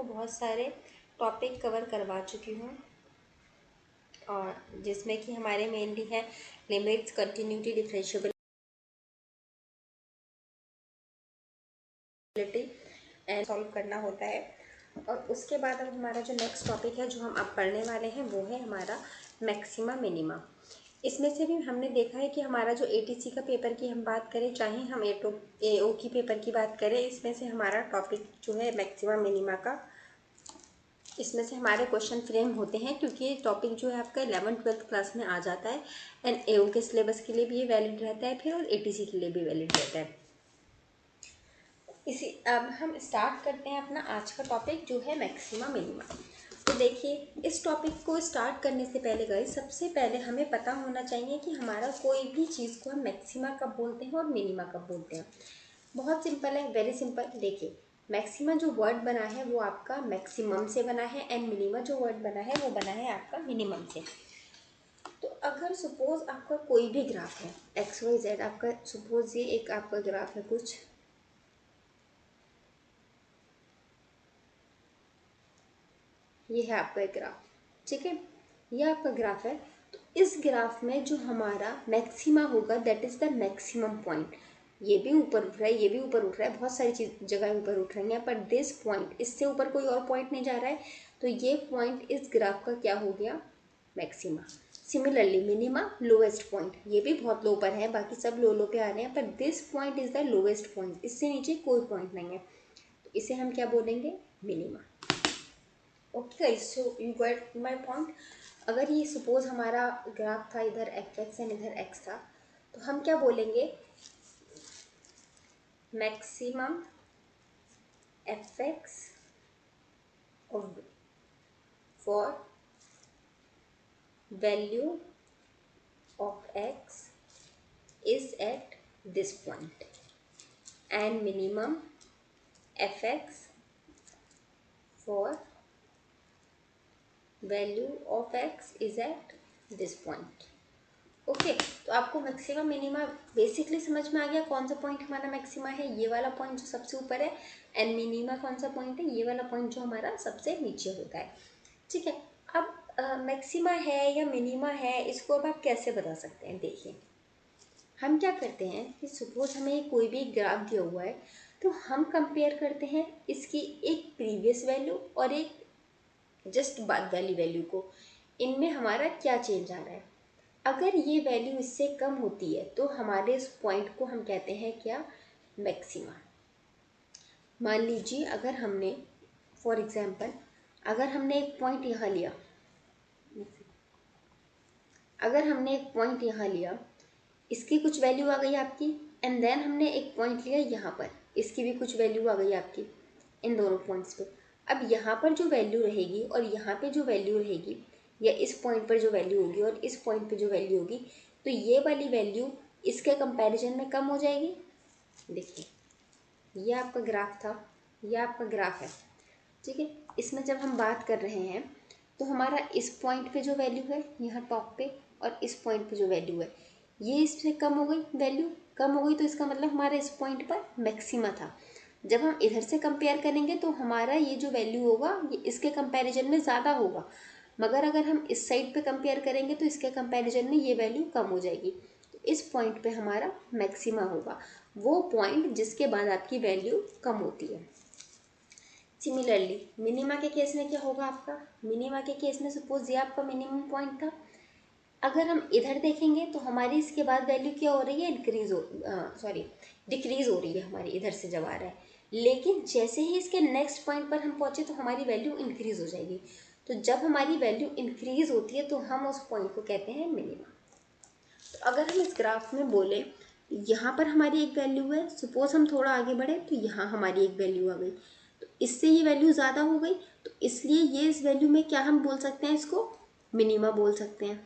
बहुत सारे topic cover करवा चुकी हूँ, और जिसमें कि हमारे मेनली है limits, continuity, differentiability and solve करना होता है। और उसके बाद अब हमारा जो नेक्स्ट टॉपिक है जो हम अब पढ़ने वाले हैं वो है हमारा मैक्सिमा मिनिमा। इसमें से भी हमने देखा है कि हमारा जो एटीसी का पेपर की हम बात करें, चाहे हम एओ की पेपर की बात करें, इसमें से हमारा टॉपिक जो है मैक्सिमा मिनिमा का, इसमें से हमारे क्वेश्चन फ्रेम होते हैं, क्योंकि ये टॉपिक जो है आपका 11th-12th क्लास में आ जाता है। एंड एओ के सिलेबस के लिए भी ये वैलिड रहता है फिर, और एटीसी के लिए भी वैलिड रहता है। अब हम स्टार्ट करते हैं अपना आज का टॉपिक जो है मैक्सिमा मिनिमा। तो देखिए, इस टॉपिक को स्टार्ट करने से पहले गाइस, सबसे पहले हमें पता होना चाहिए कि हमारा कोई भी चीज़ को हम मैक्सिमा कब बोलते हैं और मिनिमा कब बोलते हैं। बहुत सिंपल है, वेरी सिंपल। देखिए, मैक्सिमा जो वर्ड बना है वो आपका मैक्सिमम से बना है, एंड मिनिमा जो वर्ड बना है वो बना है आपका मिनिमम से। तो अगर सपोज आपका कोई भी ग्राफ है XYZ, आपका सपोज ये एक आपका ग्राफ है कुछ, ये है आपका एक ग्राफ, ठीक है, ये आपका ग्राफ है। तो इस ग्राफ में जो हमारा मैक्सिमा होगा that is the maximum point. ये भी ऊपर उठ रहा है, ये भी ऊपर उठ रहा है, बहुत सारी चीज जगह ऊपर उठ रही हैं, पर दिस पॉइंट, इससे ऊपर कोई और पॉइंट नहीं जा रहा है, तो ये पॉइंट इस ग्राफ का क्या हो गया, maxima. Similarly minima lowest point, ये भी बहुत लो पर है, बाकी सब लो लो पे आ रहे हैं, पर this point is the lowest point, इससे नीचे कोई पॉइंट नहीं है, तो इसे हम क्या बोलेंगे, minima. Okay guys, so you get my point. अगर ये सपोज हमारा ग्राफ था, इधर x एंड इधर x था, तो हम क्या बोलेंगे, maximum fx for value of x is at this point, and minimum fx for value of x is at this point. Okay, तो आपको मैक्सिमम मिनिमा बेसिकली समझ में आ गया, कौन सा पॉइंट हमारा मैक्सिमा है, ये वाला पॉइंट जो सबसे ऊपर है, एंड मिनिमा कौन सा पॉइंट है, ये वाला पॉइंट जो हमारा सबसे नीचे होता है, ठीक है। अब मैक्सिमा है या मिनिमा है, इसको अब आप कैसे बता सकते हैं। देखिए, हम क्या करते हैं कि सपोज हमें कोई भी ग्राफ दिया हुआ है, तो हम कंपेयर करते हैं इसकी एक प्रीवियस वैल्यू और एक जस्ट बाद वाली वैल्यू को, इनमें हमारा क्या चेंज आ रहा है। अगर ये वैल्यू इससे कम होती है तो हमारे इस पॉइंट को हम कहते हैं क्या, मैक्सिमा। मान लीजिए अगर हमने फॉर एग्जांपल, अगर हमने एक पॉइंट यहाँ लिया, अगर हमने एक पॉइंट यहाँ लिया, इसकी कुछ वैल्यू आ गई आपकी, एंड देन हमने एक पॉइंट लिया यहाँ पर, इसकी भी कुछ वैल्यू आ गई आपकी, इन दोनों पॉइंट्स पे। अब यहाँ पर जो वैल्यू रहेगी और यहाँ पे जो वैल्यू रहेगी, या इस पॉइंट पर जो वैल्यू होगी और इस पॉइंट पे जो वैल्यू होगी, तो ये वाली वैल्यू इसके कंपैरिजन में कम हो जाएगी। देखिए, ये आपका ग्राफ था, ये आपका ग्राफ है, ठीक है। इसमें जब हम बात कर रहे हैं तो हमारा इस पॉइंट पे जो वैल्यू है यहाँ टॉप पे, और इस पॉइंट पे जो वैल्यू है ये इससे कम हो गई, वैल्यू कम हो गई, तो इसका मतलब हमारा इस पॉइंट पर मैक्सिमा था। जब हम इधर से कंपेयर करेंगे तो हमारा ये जो वैल्यू होगा ये इसके कंपैरिजन में ज़्यादा होगा, मगर अगर हम इस साइड पे कंपेयर करेंगे तो इसके कंपैरिजन में ये वैल्यू कम हो जाएगी, तो इस पॉइंट पे हमारा मैक्सिमा होगा, वो पॉइंट जिसके बाद आपकी वैल्यू कम होती है। सिमिलरली मिनिमा के केस में क्या होगा आपका, मिनिमा के केस में सपोज ये आपका मिनिमम पॉइंट था, अगर हम इधर देखेंगे तो हमारी इसके बाद वैल्यू क्या हो रही है, डिक्रीज हो रही है हमारी, इधर से जब आ रहा है, लेकिन जैसे ही इसके नेक्स्ट पॉइंट पर हम पहुंचे तो हमारी वैल्यू इंक्रीज हो जाएगी। तो जब हमारी वैल्यू इंक्रीज होती है तो हम उस पॉइंट को कहते हैं मिनिमा। तो अगर हम इस ग्राफ में बोले, यहाँ पर हमारी एक वैल्यू है, सपोज हम थोड़ा आगे बढ़े तो यहाँ हमारी एक वैल्यू आ गई, तो इससे ये वैल्यू ज़्यादा हो गई, तो इसलिए ये इस वैल्यू में क्या हम बोल सकते हैं, इसको मिनिमा बोल सकते हैं,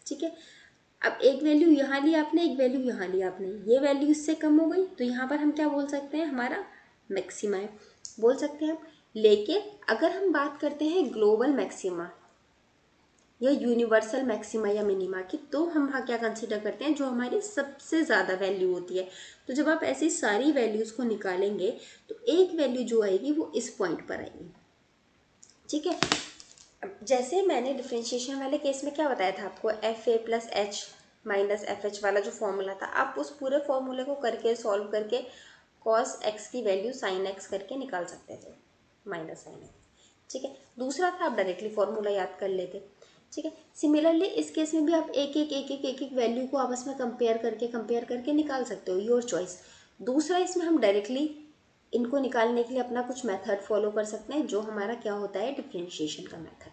ठीक है। अब एक वैल्यू यहाँ ली आपने, एक वैल्यू यहाँ ली आपने, ये वैल्यू इससे कम हो गई, तो यहाँ पर हम क्या बोल सकते हैं, हमारा मैक्सिमा है, बोल सकते हैं हम। लेकिन अगर हम बात करते हैं ग्लोबल मैक्सिमा या यूनिवर्सल मैक्सिमा या मिनिमा की, तो हम क्या कंसीडर करते हैं, जो हमारी सबसे ज़्यादा वैल्यू होती है। तो जब आप ऐसी सारी वैल्यूज़ को निकालेंगे तो एक वैल्यू जो आएगी वो इस पॉइंट पर आएगी, ठीक है। अब जैसे मैंने डिफ्रेंशिएशन वाले केस में क्या बताया था आपको, F A plus H minus F H वाला जो फॉर्मूला था, आप उस पूरे फॉर्मूले को करके सॉल्व करके कॉस एक्स की वैल्यू साइन एक्स करके निकाल सकते थे, माइनस साइन एक्स। ठीक है, दूसरा था आप डायरेक्टली फॉर्मूला याद कर लेते। ठीक है, सिमिलरली इस केस में भी आप एक एक वैल्यू को आपस में कंपेयर करके निकाल सकते हो, योर चॉइस। दूसरा, इसमें हम डायरेक्टली इनको निकालने के लिए अपना कुछ मेथड फॉलो कर सकते हैं, जो हमारा क्या होता है, डिफरेंशिएशन का मेथड।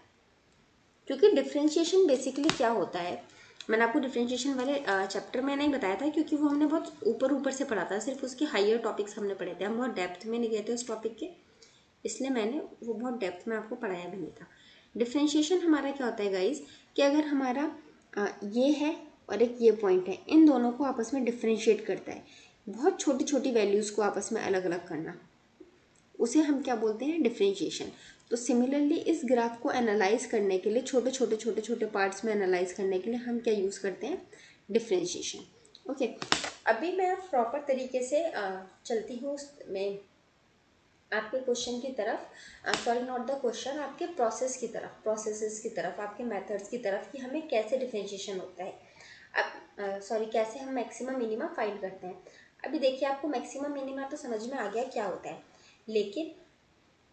क्योंकि डिफरेंशिएशन बेसिकली क्या होता है, मैंने आपको डिफरेंशिएशन वाले चैप्टर में नहीं बताया था, क्योंकि वो हमने बहुत ऊपर ऊपर से पढ़ा था, सिर्फ उसके हायर टॉपिक्स हमने पढ़े थे, हम बहुत डेप्थ में नहीं गए थे उस टॉपिक के, इसलिए मैंने वो बहुत डेप्थ में आपको पढ़ाया भी नहीं था। डिफरेंशिएशन हमारा क्या होता है गाइज, कि अगर हमारा ये है और एक ये पॉइंट है, इन दोनों को आपस में डिफरेंशिएट करता है, बहुत छोटी छोटी वैल्यूज़ को आपस में अलग अलग करना, उसे हम क्या बोलते हैं, डिफरेंशिएशन। तो सिमिलरली इस ग्राफ को एनालाइज करने के लिए, छोटे छोटे पार्ट्स में एनालाइज करने के लिए हम क्या यूज़ करते हैं, डिफरेंशिएशन। ओके, अभी मैं प्रॉपर तरीके से चलती हूँ मैं आपके क्वेश्चन की तरफ, सॉरी नॉट द क्वेश्चन, आपके प्रोसेस की तरफ, प्रोसेसेस की तरफ, आपके मेथड्स की तरफ, कि हमें कैसे डिफरेंशिएशन होता है, अब सॉरी कैसे हम मैक्सिमम मिनिमा फाइंड करते हैं। अभी देखिए, आपको मैक्सिमम मिनिमा तो समझ में आ गया क्या होता है, लेकिन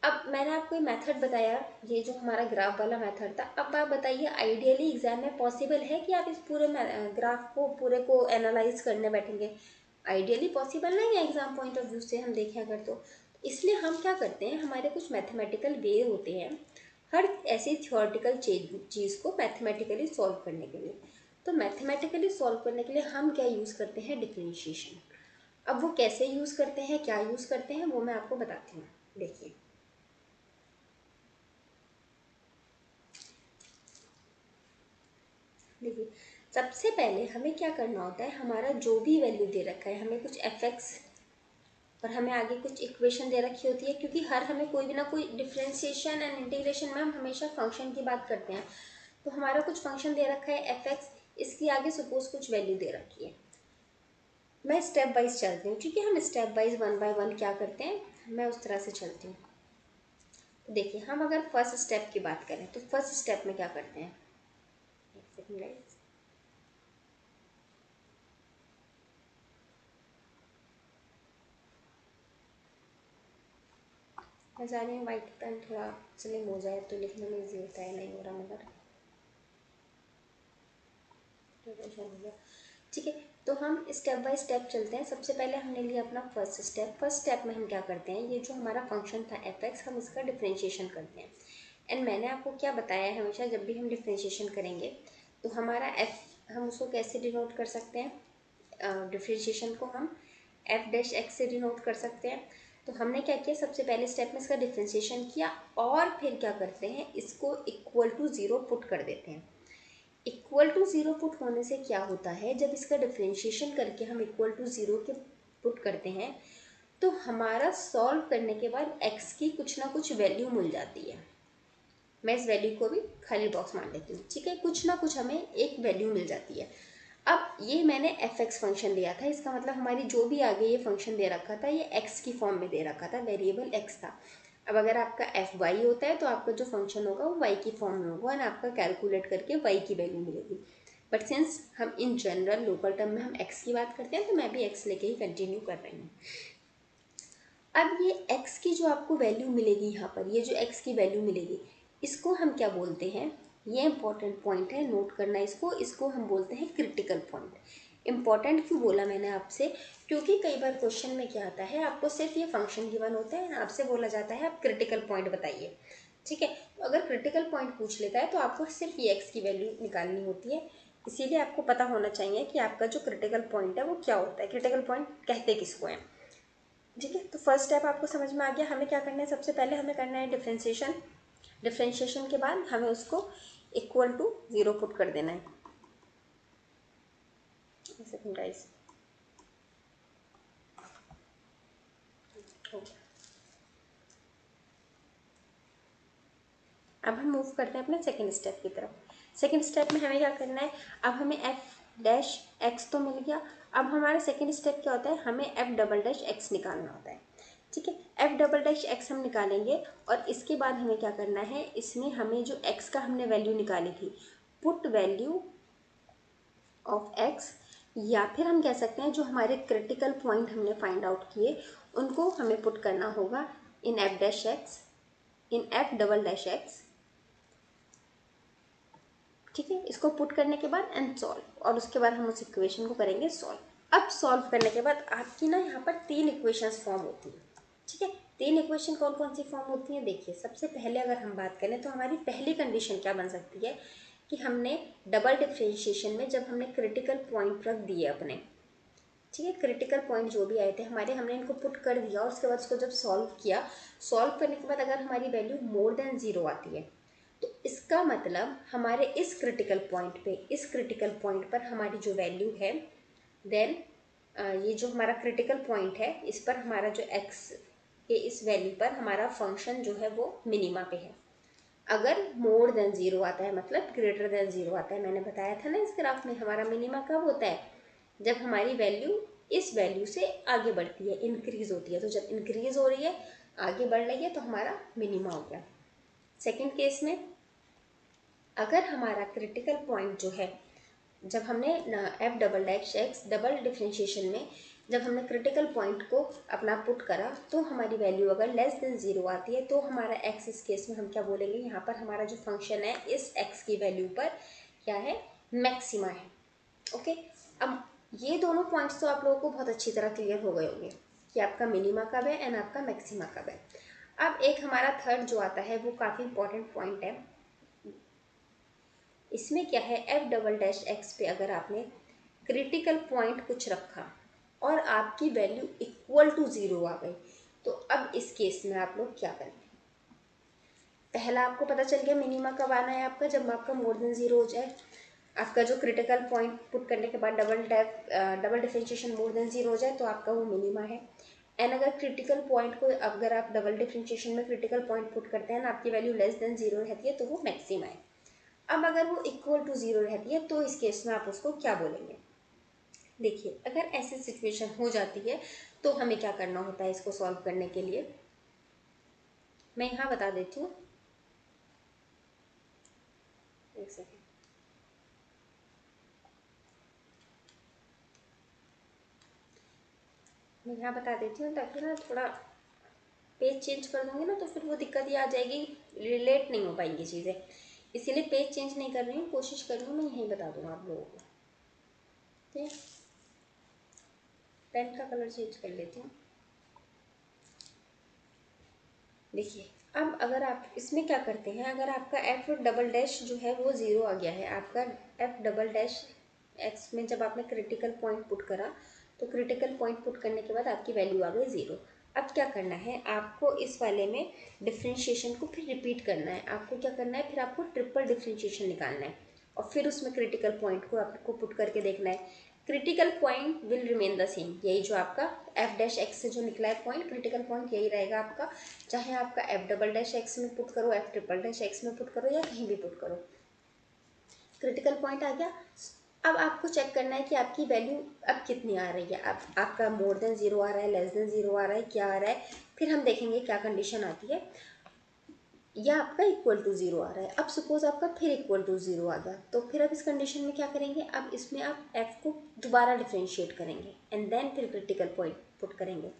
अब मैंने आपको ये मेथड बताया, ये जो हमारा ग्राफ वाला मेथड था। अब आप बताइए, आइडियली एग्जाम में पॉसिबल है कि आप इस पूरे ग्राफ को पूरे को एनालाइज करने बैठेंगे, आइडियली पॉसिबल नहीं है एग्जाम पॉइंट ऑफ व्यू से हम देखें अगर, तो इसलिए हम क्या करते हैं, हमारे कुछ मैथमेटिकल वे होते हैं हर ऐसी थियोरेटिकल चीज़ को मैथमेटिकली सॉल्व करने के लिए। तो मैथमेटिकली सॉल्व करने के लिए हम क्या यूज़ करते हैं, डिफरेंशिएशन। अब वो कैसे यूज़ करते हैं, क्या यूज़ करते हैं, वो मैं आपको बताती हूँ। देखिए, देखिए सबसे पहले हमें क्या करना होता है, हमारा जो भी वैल्यू दे रखा है, हमें कुछ एफ एक्स और हमें आगे कुछ इक्वेशन दे रखी होती है, क्योंकि हर हमें कोई भी ना कोई डिफरेंशिएशन एंड इंटीग्रेशन में हम हमेशा फंक्शन की बात करते हैं। तो हमारा कुछ फंक्शन दे रखा है एफ एक्स, इसकी आगे सपोज कुछ वैल्यू दे रखी है। मैं स्टेप वाइज चलती हूँ, ठीक है, हम step wise one by one क्या करते हैं, मैं उस तरह से चलती हूँ। देखिए, हम अगर फर्स्ट स्टेप की बात करें तो फर्स्ट स्टेप में क्या करते हैं, एक सेकंड गाइस, मैं जा रही हूँ वाइट पेन थोड़ा स्लिम हो जाए तो लिखने में ईजी होता है, नहीं हो रहा मगर ठीक है। तो हम स्टेप बाय स्टेप चलते हैं। सबसे पहले हमने लिया अपना फर्स्ट स्टेप। फर्स्ट स्टेप में हम क्या करते हैं, ये जो हमारा फंक्शन था एफ एक्स, हम इसका डिफ्रेंशिएशन करते हैं। एंड मैंने आपको क्या बताया है, हमेशा जब भी हम डिफ्रेंशिएशन करेंगे तो हमारा एफ, हम उसको कैसे डिनोट कर सकते हैं, डिफ्रेंशिएशन को हम एफ डैश एक्स से डिनोट कर सकते हैं। तो हमने क्या किया, सबसे पहले स्टेप में इसका डिफ्रेंशिएशन किया और फिर क्या करते हैं, इसको इक्वल टू ज़ीरो पुट कर देते हैं। इक्वल टू ज़ीरो पुट होने से क्या होता है, जब इसका डिफ्रेंशिएशन करके हम इक्वल टू ज़ीरो के पुट करते हैं तो हमारा सॉल्व करने के बाद एक्स की कुछ ना कुछ वैल्यू मिल जाती है। मैं इस वैल्यू को भी खाली बॉक्स मान लेती हूँ, ठीक है, कुछ ना कुछ हमें एक वैल्यू मिल जाती है। अब ये मैंने एफ एक्स फंक्शन लिया था, इसका मतलब हमारी जो भी आगे ये फंक्शन दे रखा था ये एक्स की फॉर्म में दे रखा था, वेरिएबल एक्स था। अब अगर आपका एफ वाई होता है तो आपका जो फंक्शन होगा वो वाई की फॉर्म में होगा और आपका कैलकुलेट करके वाई की वैल्यू मिलेगी। बट सिंस हम इन जनरल लोकल टर्म में हम एक्स की बात करते हैं तो मैं भी एक्स लेके ही कंटिन्यू कर रही हूँ। अब ये x की जो आपको वैल्यू मिलेगी, यहाँ पर ये जो x की वैल्यू मिलेगी, इसको हम क्या बोलते हैं, ये इंपॉर्टेंट पॉइंट है, नोट करना इसको, इसको हम बोलते हैं क्रिटिकल पॉइंट। इंपॉर्टेंट क्यों बोला मैंने आपसे, क्योंकि कई बार क्वेश्चन में क्या आता है, आपको सिर्फ ये फंक्शन गिवन होता है, आपसे बोला जाता है आप क्रिटिकल पॉइंट बताइए, ठीक है। तो अगर क्रिटिकल पॉइंट पूछ लेता है तो आपको सिर्फ ये x की वैल्यू निकालनी होती है, इसीलिए आपको पता होना चाहिए कि आपका जो क्रिटिकल पॉइंट है वो क्या होता है, क्रिटिकल पॉइंट कहते किसको हैं, ठीक है। तो फर्स्ट स्टेप आपको समझ में आ गया, हमें क्या करना है, सबसे पहले हमें करना है डिफ्रेंशिएशन। डिफ्रेंशिएशन के बाद हमें उसको इक्वल टू ज़ीरो पुट कर देना है। सेकंड गाइस, अब हम मूव करते हैं अपने सेकंड स्टेप की तरफ। सेकंड स्टेप में हमें क्या करना है, अब हमें एफ डैश एक्स तो मिल गया, अब हमारा सेकंड स्टेप क्या होता है, हमें एफ डबल डैश एक्स निकालना होता है। ठीक है। एफ डबल डैश एक्स हम निकालेंगे और इसके बाद हमें क्या करना है, इसमें हमें जो एक्स का हमने वैल्यू निकाली थी, पुट वैल्यू ऑफ एक्स, या फिर हम कह सकते हैं जो हमारे क्रिटिकल पॉइंट हमने फाइंड आउट किए उनको हमें पुट करना होगा in F dash x, in F double dash x. ठीक है, इसको पुट करने के बाद एंड सॉल्व, और उसके बाद हम उस इक्वेशन को करेंगे सॉल्व। अब सॉल्व करने के बाद आपकी ना यहाँ पर 3 इक्वेशंस फॉर्म होती है। ठीक है, 3 इक्वेशन कौन कौन सी फॉर्म होती हैं, देखिए सबसे पहले अगर हम बात करें तो हमारी पहली कंडीशन क्या बन सकती है कि हमने डबल डिफरेंशिएशन में जब हमने क्रिटिकल पॉइंट रख दिए अपने, ठीक है, क्रिटिकल पॉइंट जो भी आए थे हमारे, हमने इनको पुट कर दिया और उसके बाद उसको जब सॉल्व किया, सॉल्व करने के बाद अगर हमारी वैल्यू मोर देन 0 आती है तो इसका मतलब हमारे इस क्रिटिकल पॉइंट पे, इस क्रिटिकल पॉइंट पर हमारी जो वैल्यू है, देन ये जो हमारा क्रिटिकल पॉइंट है इस पर हमारा जो एक्स के इस वैल्यू पर हमारा फंक्शन जो है वो मिनिमा पे है। अगर मोर देन 0 आता है मतलब ग्रेटर देन 0 आता है, मैंने बताया था ना इस ग्राफ में हमारा मिनिमा कब होता है, जब हमारी वैल्यू इस वैल्यू से आगे बढ़ती है, इंक्रीज होती है। तो जब इंक्रीज हो रही है, आगे बढ़ रही है, तो हमारा मिनिमा हो गया। सेकेंड केस में अगर हमारा क्रिटिकल पॉइंट जो है, जब हमने F double dash x double differentiation में जब हमने क्रिटिकल पॉइंट को अपना पुट करा तो हमारी वैल्यू अगर लेस देन 0 आती है तो हमारा एक्स, इस केस में हम क्या बोलेंगे, यहाँ पर हमारा जो फंक्शन है इस एक्स की वैल्यू पर क्या है, मैक्सिमा है। ओके, अब ये दोनों पॉइंट्स तो आप लोगों को बहुत अच्छी तरह क्लियर हो गए होंगे कि आपका मिनिमा कब है एंड आपका मैक्सिमा कब है। अब एक हमारा थर्ड जो आता है वो काफ़ी इंपॉर्टेंट पॉइंट है। इसमें क्या है, एफ डबल डैश एक्स पे अगर आपने क्रिटिकल पॉइंट कुछ रखा और आपकी वैल्यू इक्वल टू 0 आ गई, तो अब इस केस में आप लोग क्या करेंगे। पहला आपको पता चल गया मिनिमा कब आना है आपका, जब आपका मोर देन 0 हो जाए, आपका जो क्रिटिकल पॉइंट पुट करने के बाद डबल डिफरेंशिएशन मोर देन 0 हो जाए तो आपका वो मिनिमा है। एंड अगर क्रिटिकल पॉइंट को अगर आप डबल डिफरेंशिएशन में क्रिटिकल पॉइंट पुट करते हैं ना, आपकी वैल्यू लेस देन 0 रहती है तो वो मैक्सिमा है। अब अगर वो इक्वल टू 0 रहती है तो इस केस में आप उसको क्या बोलेंगे। देखिए अगर ऐसी सिचुएशन हो जाती है तो हमें क्या करना होता है इसको सॉल्व करने के लिए, मैं यहाँ बता देती हूँ, एक सेकेंड। मैं यहाँ बता देती हूँ ताकि ना थोड़ा पेज चेंज कर दूँगी ना तो फिर वो दिक्कत ये आ जाएगी, रिलेट नहीं हो पाएंगी चीज़ें, इसीलिए पेज चेंज नहीं कर रही हूँ, कोशिश कर रही हूँ मैं यहीं बता दूँगा आप लोगों को। ठीक, पेन का कलर चेंज कर लेती हूँ। देखिए अब अगर आप इसमें क्या करते हैं, अगर आपका एफ डबल डैश जो है वो 0 आ गया है, आपका एफ डबल डैश एक्स में जब आपने क्रिटिकल पॉइंट पुट करा तो क्रिटिकल पॉइंट पुट करने के बाद आपकी वैल्यू आ गई 0। अब क्या करना है आपको, इस वाले में डिफ्रेंशिएशन को फिर रिपीट करना है। आपको क्या करना है, फिर आपको ट्रिपल डिफ्रेंशिएशन निकालना है और फिर उसमें क्रिटिकल पॉइंट को आपको पुट करके देखना है। Critical point will remain the same, यही जो आपका एफ डैश एक्स से जो निकला है पॉइंट, क्रिटिकल पॉइंट यही रहेगा आपका, चाहे आपका एफ डबल डैश एक्स में पुट करो, एफ ट्रिपल डैश एक्स में पुट करो या कहीं भी पुट करो, क्रिटिकल पॉइंट आ गया। अब आपको चेक करना है कि आपकी वैल्यू अब कितनी आ रही है, अब आपका मोर देन 0 आ रहा है, लेस देन 0 आ रहा है, क्या आ रहा है, फिर हम देखेंगे क्या कंडीशन आती है, या आपका इक्वल टू 0 आ रहा है। अब सपोज आपका फिर इक्वल टू 0 आ गया तो फिर अब इस कंडीशन में क्या करेंगे, अब इसमें आप f को दोबारा डिफ्रेंशिएट करेंगे एंड देन फिर क्रिटिकल पॉइंट पुट करेंगे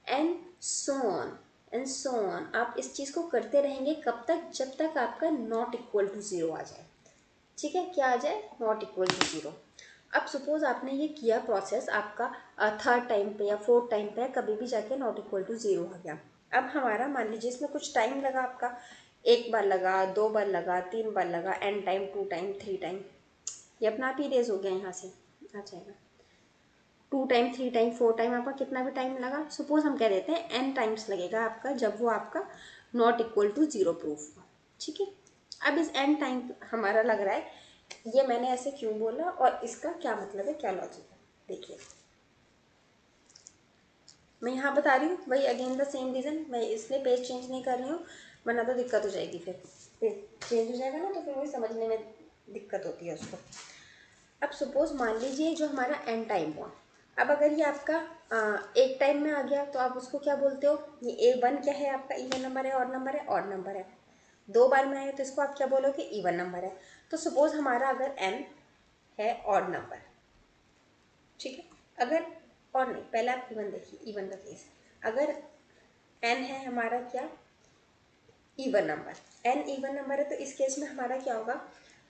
and so on and so on. आप इस चीज़ को करते रहेंगे कब तक, जब तक आपका नॉट इक्वल टू 0 आ जाए। ठीक है, क्या आ जाए, नॉट इक्वल टू 0। अब सपोज आपने ये किया प्रोसेस आपका थर्ड टाइम पे या फोर्थ टाइम पे, कभी भी जाके नॉट इक्वल टू 0 आ गया। अब हमारा मान लीजिए इसमें कुछ टाइम लगा आपका, 1 बार लगा, 2 बार लगा, 3 बार लगा, n टाइम, 2 टाइम, 3 टाइम, ये अपना आप ही रेज हो गया, यहाँ से आ जाएगा 2 टाइम, 3 टाइम, 4 टाइम, आपका कितना भी टाइम लगा, सपोज हम कह देते हैं n टाइम्स लगेगा आपका जब वो आपका नॉट इक्वल टू 0 प्रूफ हुआ। ठीक है, अब इस n टाइम हमारा लग रहा है, ये मैंने ऐसे क्यों बोला और इसका क्या मतलब है, क्या लॉजिक है, देखिए मैं यहाँ बता रही हूँ, वही अगेन द सेम रीज़न, मैं इसलिए पेज चेंज नहीं कर रही हूँ वरना तो दिक्कत हो जाएगी, फिर पेज चेंज हो जाएगा ना तो फिर वही समझने में दिक्कत होती है उसको। अब सपोज मान लीजिए जो हमारा एन टाइम हुआ, अब अगर ये आपका एक टाइम में आ गया तो आप उसको क्या बोलते हो, ये A1 क्या है आपका, इवन नंबर है, ऑड नंबर है, ऑड नंबर है। 2 बार में आए तो इसको आप क्या बोलोगे, इवन नंबर है। तो सपोज हमारा अगर n है ऑड नंबर, ठीक है, अगर और नहीं, पहले आप इवन देखिए, इवन का केस, अगर n है हमारा क्या, even number, n even number है तो इस केस में हमारा क्या होगा,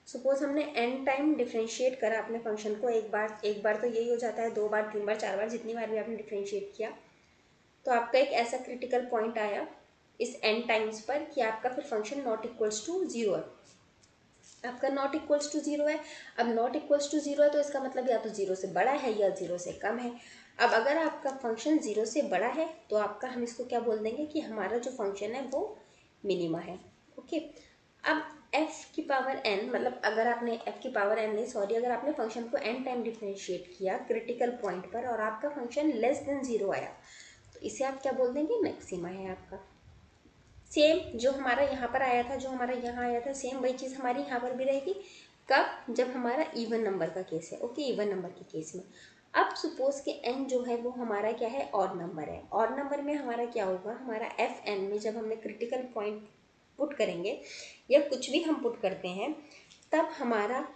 सपोज हमने n टाइम डिफ्रेंशिएट करा अपने फंक्शन को, एक बार तो यही हो जाता है, 2 बार 3 बार 4 बार, जितनी बार भी आपने डिफ्रेंशिएट किया, तो आपका एक ऐसा क्रिटिकल पॉइंट आया इस n टाइम्स पर कि आपका फिर function not equals to zero है, आपका नॉट इक्वल्स टू जीरो है। अब नॉट इक्वल्स टू जीरो है तो इसका मतलब या तो जीरो से बड़ा है या जीरो से कम है। अब अगर आपका फंक्शन जीरो से बड़ा है तो आपका, हम इसको क्या बोल देंगे कि हमारा जो फंक्शन है वो मिनिमा है। ओके, अब f की पावर n, मतलब अगर आपने f की पावर n नहीं, सॉरी, अगर आपने फंक्शन को n टाइम डिफरेंशिएट किया क्रिटिकल पॉइंट पर और आपका फंक्शन लेस देन जीरो आया तो इसे आप क्या बोल देंगे, मैक्सिमा है आपका। सेम जो हमारा यहाँ पर आया था, जो हमारा यहाँ आया था, सेम वही चीज़ हमारी यहाँ पर भी रहेगी। कब, जब हमारा इवन नंबर का केस है। ओके, इवन नंबर के केस में अब सपोज कि n जो है वो हमारा क्या है, ऑड नंबर है। ऑड नंबर में हमारा क्या होगा, हमारा एफ एन में जब हमने क्रिटिकल पॉइंट पुट करेंगे या कुछ भी हम पुट करते हैं, तब हमारा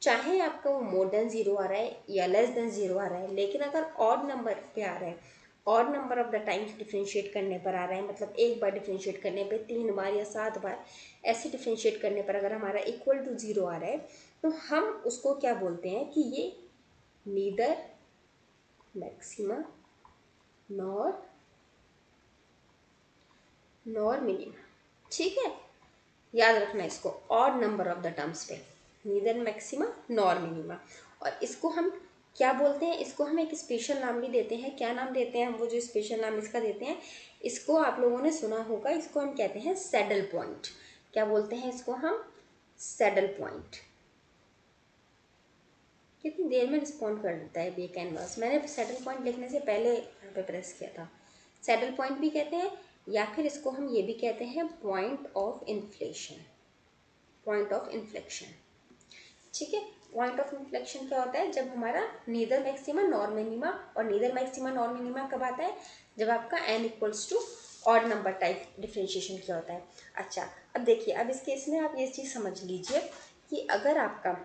चाहे आपका वो मोर देन जीरो आ रहा है या लेस देन जीरो आ रहा है, लेकिन अगर ऑड नंबर पे आ रहा है, odd number of the times differentiate करने पर आ रहा है, मतलब एक बार डिफ्रेंशिएट करने पे 3 बार या 7 बार ऐसे डिफ्रेंशिएट करने पर अगर हमारा इक्वल टू जीरो आ रहा है तो हम उसको क्या बोलते हैं कि ये नीदर मैक्सिमा नॉर मिनिमा। ठीक है, याद रखना इसको, odd number of the terms पे नीदर मैक्सिमा नॉर मिनिमा। और इसको हम क्या बोलते हैं, इसको हम एक स्पेशल नाम भी देते हैं। क्या नाम देते हैं हम, वो जो स्पेशल नाम इसका देते हैं, इसको आप लोगों ने सुना होगा, इसको हम कहते हैं सैडल पॉइंट। क्या बोलते हैं इसको हम, सैडल पॉइंट। कितनी देर में रिस्पॉन्ड कर देता है ये कैनवास, मैंने सैडल पॉइंट लिखने से पहले यहाँ पे प्रेस किया था। सैडल पॉइंट भी कहते हैं, या फिर इसको हम ये भी कहते हैं point of inflation, point of inflection. ठीक है, पॉइंट ऑफ इन्फ्लेक्शन क्या होता है, जब हमारा नीदर मैक्सिमा नॉर मिनिमा, और नीदर मैक्सिमा नॉर मिनिमा कब आता है, जब आपका n equals to odd number type differentiation क्या होता है। अच्छा, अब देखिए, अब इस केस में आप ये चीज़ समझ लीजिए कि अगर आपका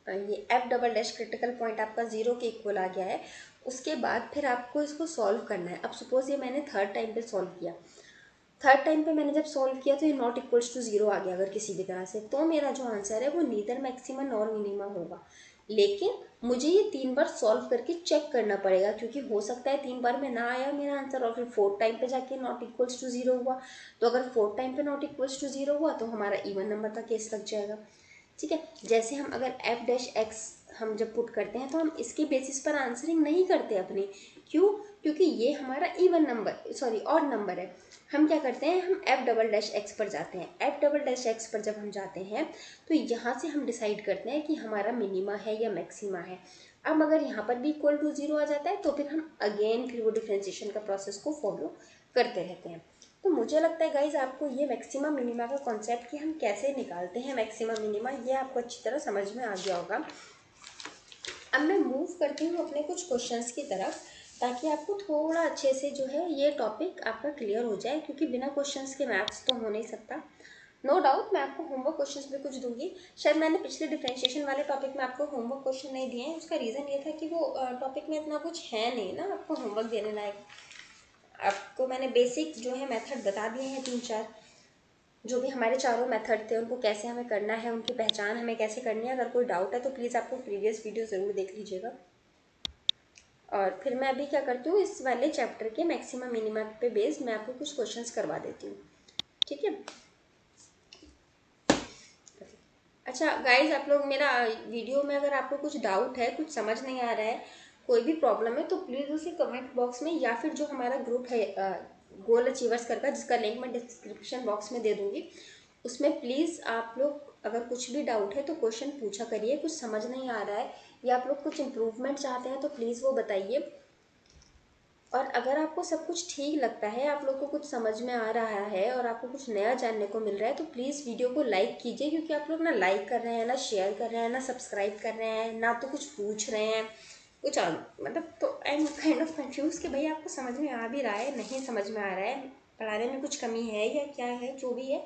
ये F double dash critical point आपका जीरो के इक्वल आ गया है, उसके बाद फिर आपको इसको सॉल्व करना है। अब सपोज ये मैंने थर्ड टाइम पे सॉल्व किया, थर्ड टाइम पे मैंने जब सॉल्व किया तो ये नॉट इक्वल्स टू जीरो आ गया अगर किसी भी तरह से, तो मेरा जो आंसर है वो नीदर मैक्सिमा नॉर मिनिमा होगा। लेकिन मुझे ये 3 बार सॉल्व करके चेक करना पड़ेगा, क्योंकि हो सकता है 3 बार में ना आया मेरा आंसर और फिर फोर्थ टाइम पे जाके नॉट इक्वल्स टू जीरो हुआ। तो अगर फोर्थ टाइम पे नॉट इक्वल्स टू जीरो हुआ तो हमारा इवन नंबर का केस लग जाएगा। ठीक है, जैसे हम अगर एफ डैश एक्स हम जब पुट करते हैं तो हम इसके बेसिस पर आंसरिंग नहीं करते अपनी, क्यों, क्योंकि ये हमारा even number, sorry odd number है। हम क्या करते हैं, हम एफ डबल डैश एक्स पर जाते हैं। एफ डबल डैश एक्स पर जब हम जाते हैं तो यहाँ से हम डिसाइड करते हैं कि हमारा मिनिमा है या मैक्सिमा है। अब अगर यहाँ पर भी इक्वल टू जीरो आ जाता है तो फिर हम अगेन फिर वो डिफ्रेंशिएशन का प्रोसेस को फॉलो करते रहते हैं। तो मुझे लगता है गाइज आपको ये मैक्सिमा मिनिमा का कॉन्सेप्ट कि हम कैसे निकालते हैं मैक्सिमा मिनिमा, ये आपको अच्छी तरह समझ में आ गया होगा। अब मैं मूव करती हूँ अपने कुछ क्वेश्चंस की तरफ, ताकि आपको थोड़ा अच्छे से जो है ये टॉपिक आपका क्लियर हो जाए, क्योंकि बिना क्वेश्चंस के मैथ्स तो हो नहीं सकता। नो डाउट मैं आपको होमवर्क क्वेश्चंस भी कुछ दूंगी। शायद मैंने पिछले डिफरेंशिएशन वाले टॉपिक में आपको होमवर्क क्वेश्चन नहीं दिए हैं, उसका रीज़न ये था कि वो टॉपिक में इतना कुछ है नहीं ना आपको होमवर्क देने लायक। आपको मैंने बेसिक जो है मेथड बता दिए हैं 3-4, जो भी हमारे चारों मेथड थे उनको कैसे हमें करना है, उनकी पहचान हमें कैसे करनी है। अगर कोई डाउट है तो प्लीज़ आपको प्रीवियस वीडियो ज़रूर देख लीजिएगा। और फिर मैं अभी क्या करती हूँ, इस वाले चैप्टर के मैक्सिमा मिनिमा पे बेस्ड मैं आपको कुछ क्वेश्चंस करवा देती हूँ, ठीक है। अच्छा गाइज, आप लोग मेरा वीडियो में अगर आपको कुछ डाउट है, कुछ समझ नहीं आ रहा है, कोई भी प्रॉब्लम है, तो प्लीज़ उसे कमेंट बॉक्स में, या फिर जो हमारा ग्रुप है गोल अचीवर्स करके, जिसका लिंक मैं डिस्क्रिप्शन बॉक्स में दे दूँगी, उसमें प्लीज़ आप लोग अगर कुछ भी डाउट है तो क्वेश्चन पूछा करिए। कुछ समझ नहीं आ रहा है या आप लोग कुछ इम्प्रूवमेंट चाहते हैं तो प्लीज़ वो बताइए। और अगर आपको सब कुछ ठीक लगता है, आप लोग को कुछ समझ में आ रहा है और आपको कुछ नया जानने को मिल रहा है, तो प्लीज़ वीडियो को लाइक कीजिए, क्योंकि आप लोग ना लाइक कर रहे हैं, ना शेयर कर रहे हैं, ना सब्सक्राइब कर रहे हैं, ना तो कुछ पूछ रहे हैं। कुछ और मतलब। तो I am kind of confuse कि भाई आपको समझ में आ भी रहा है, नहीं समझ में आ रहा है, पढ़ाने में कुछ कमी है या क्या है, जो भी है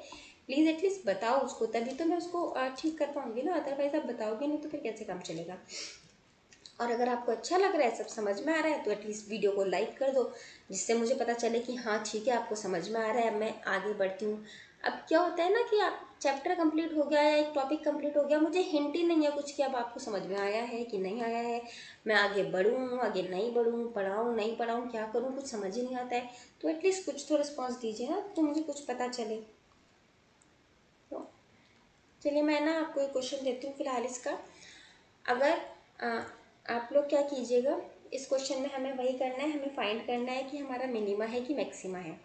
प्लीज़ एटलीस्ट बताओ उसको, तभी तो मैं उसको ठीक कर पाऊंगी ना। अदरवाइज आप बताओगे नहीं तो फिर कैसे काम चलेगा। और अगर आपको अच्छा लग रहा है, सब समझ में आ रहा है, तो एटलीस्ट वीडियो को लाइक कर दो, जिससे मुझे पता चले कि हाँ ठीक है, आपको समझ में आ रहा है, मैं आगे बढ़ती हूँ। अब क्या होता है ना कि आप चैप्टर कंप्लीट हो गया या एक टॉपिक कंप्लीट हो गया, मुझे हिंट ही नहीं है कुछ कि अब आपको समझ में आया है कि नहीं आया है, मैं आगे बढ़ूँ आगे नहीं बढ़ूँ, पढ़ाऊँ नहीं पढ़ाऊँ, क्या करूँ, कुछ समझ ही नहीं आता है। तो एटलीस्ट कुछ तो रिस्पॉन्स दीजिए ना, तो मुझे कुछ पता चले। तो चलिए मैं ना आपको एक क्वेश्चन देती हूँ फिलहाल इसका। अगर आप लोग क्या कीजिएगा, इस क्वेश्चन में हमें वही करना है, हमें फाइंड करना है कि हमारा मिनिमा है कि मैक्सिमा है।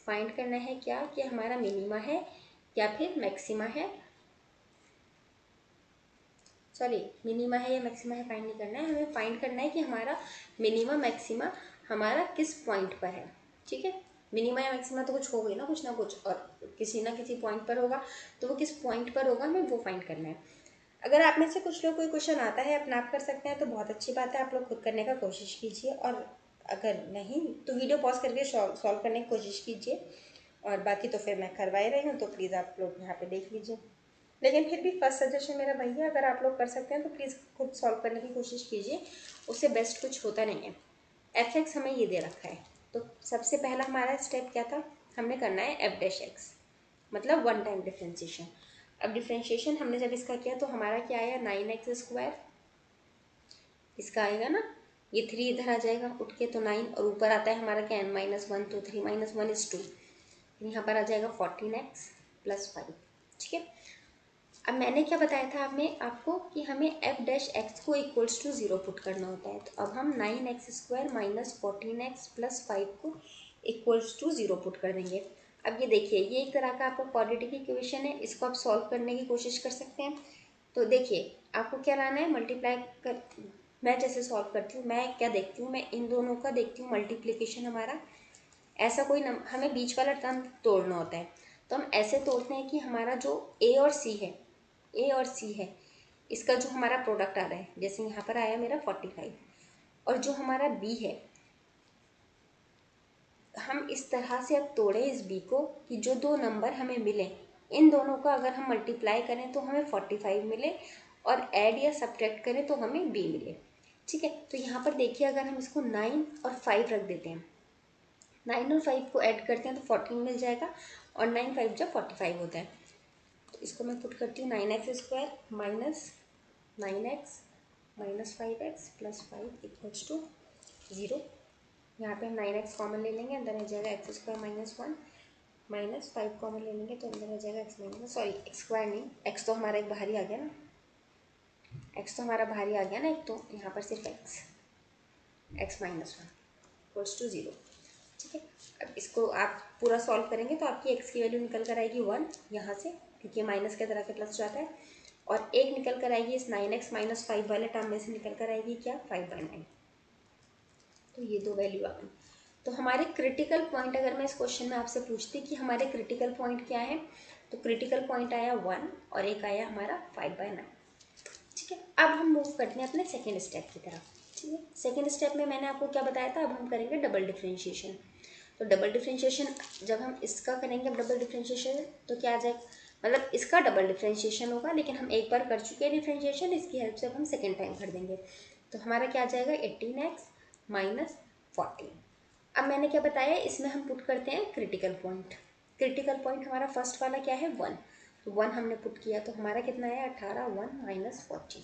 फाइंड करना है क्या, कि हमारा मिनिमा है या फिर मैक्सिमा है। सॉरी, मिनिमा है या मैक्सिमा है फाइंड नहीं करना है, हमें फाइंड करना है कि हमारा मिनिमा मैक्सिमा हमारा किस पॉइंट पर है। ठीक है, मिनिमा या मैक्सिमा तो कुछ हो गई ना, कुछ ना कुछ, और किसी ना किसी पॉइंट पर होगा, तो वो किस पॉइंट पर होगा हमें वो फाइंड करना है। अगर आप में से कुछ लोग कोई क्वेश्चन आता है अपना आप कर सकते हैं तो बहुत अच्छी बात है, आप लोग खुद करने का कोशिश कीजिए, और अगर नहीं तो वीडियो पॉज करके सॉल्व करने की कोशिश कीजिए, और बाकी तो फिर मैं करवा ही रही हूँ, तो प्लीज़ आप लोग यहाँ पे देख लीजिए। लेकिन फिर भी फर्स्ट सजेशन मेरा वही है, अगर आप लोग कर सकते हैं तो प्लीज़ खुद सॉल्व करने की कोशिश कीजिए, उससे बेस्ट कुछ होता नहीं है। एफ हमें ये दे रखा है, तो सबसे पहला हमारा स्टेप क्या था, हमने करना है एफ डैश एक्स, मतलब वन टाइम डिफ्रेंशिएशन। अब डिफ्रेंशिएशन हमने जब इसका किया तो हमारा क्या आया, 9x², इसका आएगा ना, ये 3 इधर आ जाएगा उठ के, तो 9, और ऊपर आता है हमारा क्या n-1, तो 3 - 1 = 2, यहाँ पर आ जाएगा 14x + 5। ठीक है, अब मैंने क्या बताया था आपको कि हमें एफ डैश एक्स को इक्वल्स टू 0 पुट करना होता है। तो अब हम 9x² - 14x + 5 को इक्वल्स टू 0 पुट कर देंगे। अब ये देखिए, ये एक तरह का आपका क्वाड्रेटिक इक्वेशन है, इसको आप सॉल्व करने की कोशिश कर सकते हैं। तो देखिए आपको क्या लाना है, मल्टीप्लाई कर, मैं जैसे सॉल्व करती हूँ, मैं क्या देखती हूँ, मैं इन दोनों का देखती हूँ मल्टीप्लिकेशन हमारा, ऐसा कोई हमें बीच वाला टर्म तोड़ना होता है। तो हम ऐसे तोड़ते हैं कि हमारा जो ए और सी है, इसका जो हमारा प्रोडक्ट आ रहा है, जैसे यहाँ पर आया मेरा 45, और जो हमारा बी है, हम इस तरह से अब तोड़े इस बी को कि जो दो नंबर हमें मिले, इन दोनों का अगर हम मल्टीप्लाई करें तो हमें 45 मिले, और ऐड या सब्ट्रैक्ट करें तो हमें बी मिले। ठीक है, तो यहाँ पर देखिए, अगर हम इसको 9 और 5 रख देते हैं, 9 और 5 को ऐड करते हैं तो 14 मिल जाएगा, और 9 5 जब 45 होता है। तो इसको मैं पुट करती हूँ, 9x² - 9x - 5x + 5 = 0। यहाँ पे हम 9x कॉमन ले लेंगे, अंदर आ जाएगा x² - 1 - 5 कॉमन ले लेंगे तो अंदर आ जाएगा x² नहीं, x तो हमारा एक बाहर ही आ गया ना, x तो हमारा बाहर ही आ गया ना एक, तो यहाँ पर सिर्फ x - 1 = 0। ठीक है, अब इसको आप पूरा सॉल्व करेंगे तो आपकी x की वैल्यू निकल कर आएगी 1 यहाँ से, क्योंकि माइनस के तरह के प्लस जाता है, और एक निकल कर आएगी इस 9x - 5 वाले टर्म में से, निकल कर आएगी क्या, 5/9। तो ये दो वैल्यू आ गई। तो हमारे क्रिटिकल पॉइंट, अगर मैं इस क्वेश्चन में आपसे पूछती कि हमारे क्रिटिकल पॉइंट क्या है, तो क्रिटिकल पॉइंट आया 1, और एक आया हमारा 5/9। ठीक है, अब हम मूव करते हैं अपने सेकेंड स्टेप की तरफ। ठीक है, सेकेंड स्टेप में मैंने आपको क्या बताया था, अब हम करेंगे डबल डिफ्रेंशिएशन। तो डबल डिफ्रेंशिएशन जब हम इसका करेंगे, अब डबल डिफ्रेंशिएशन तो क्या आ जाएगा, मतलब इसका डबल डिफ्रेंशिएशन होगा, लेकिन हम एक बार कर चुके हैं डिफ्रेंशिएशन, इसकी हेल्प से अब हम सेकेंड टाइम कर देंगे। तो हमारा क्या आ जाएगा, 18x - 14। अब मैंने क्या बताया, इसमें हम पुट करते हैं क्रिटिकल पॉइंट। क्रिटिकल पॉइंट हमारा फर्स्ट वाला क्या है, 1, तो 1 हमने पुट किया, तो हमारा कितना है, 18, 1 - 14।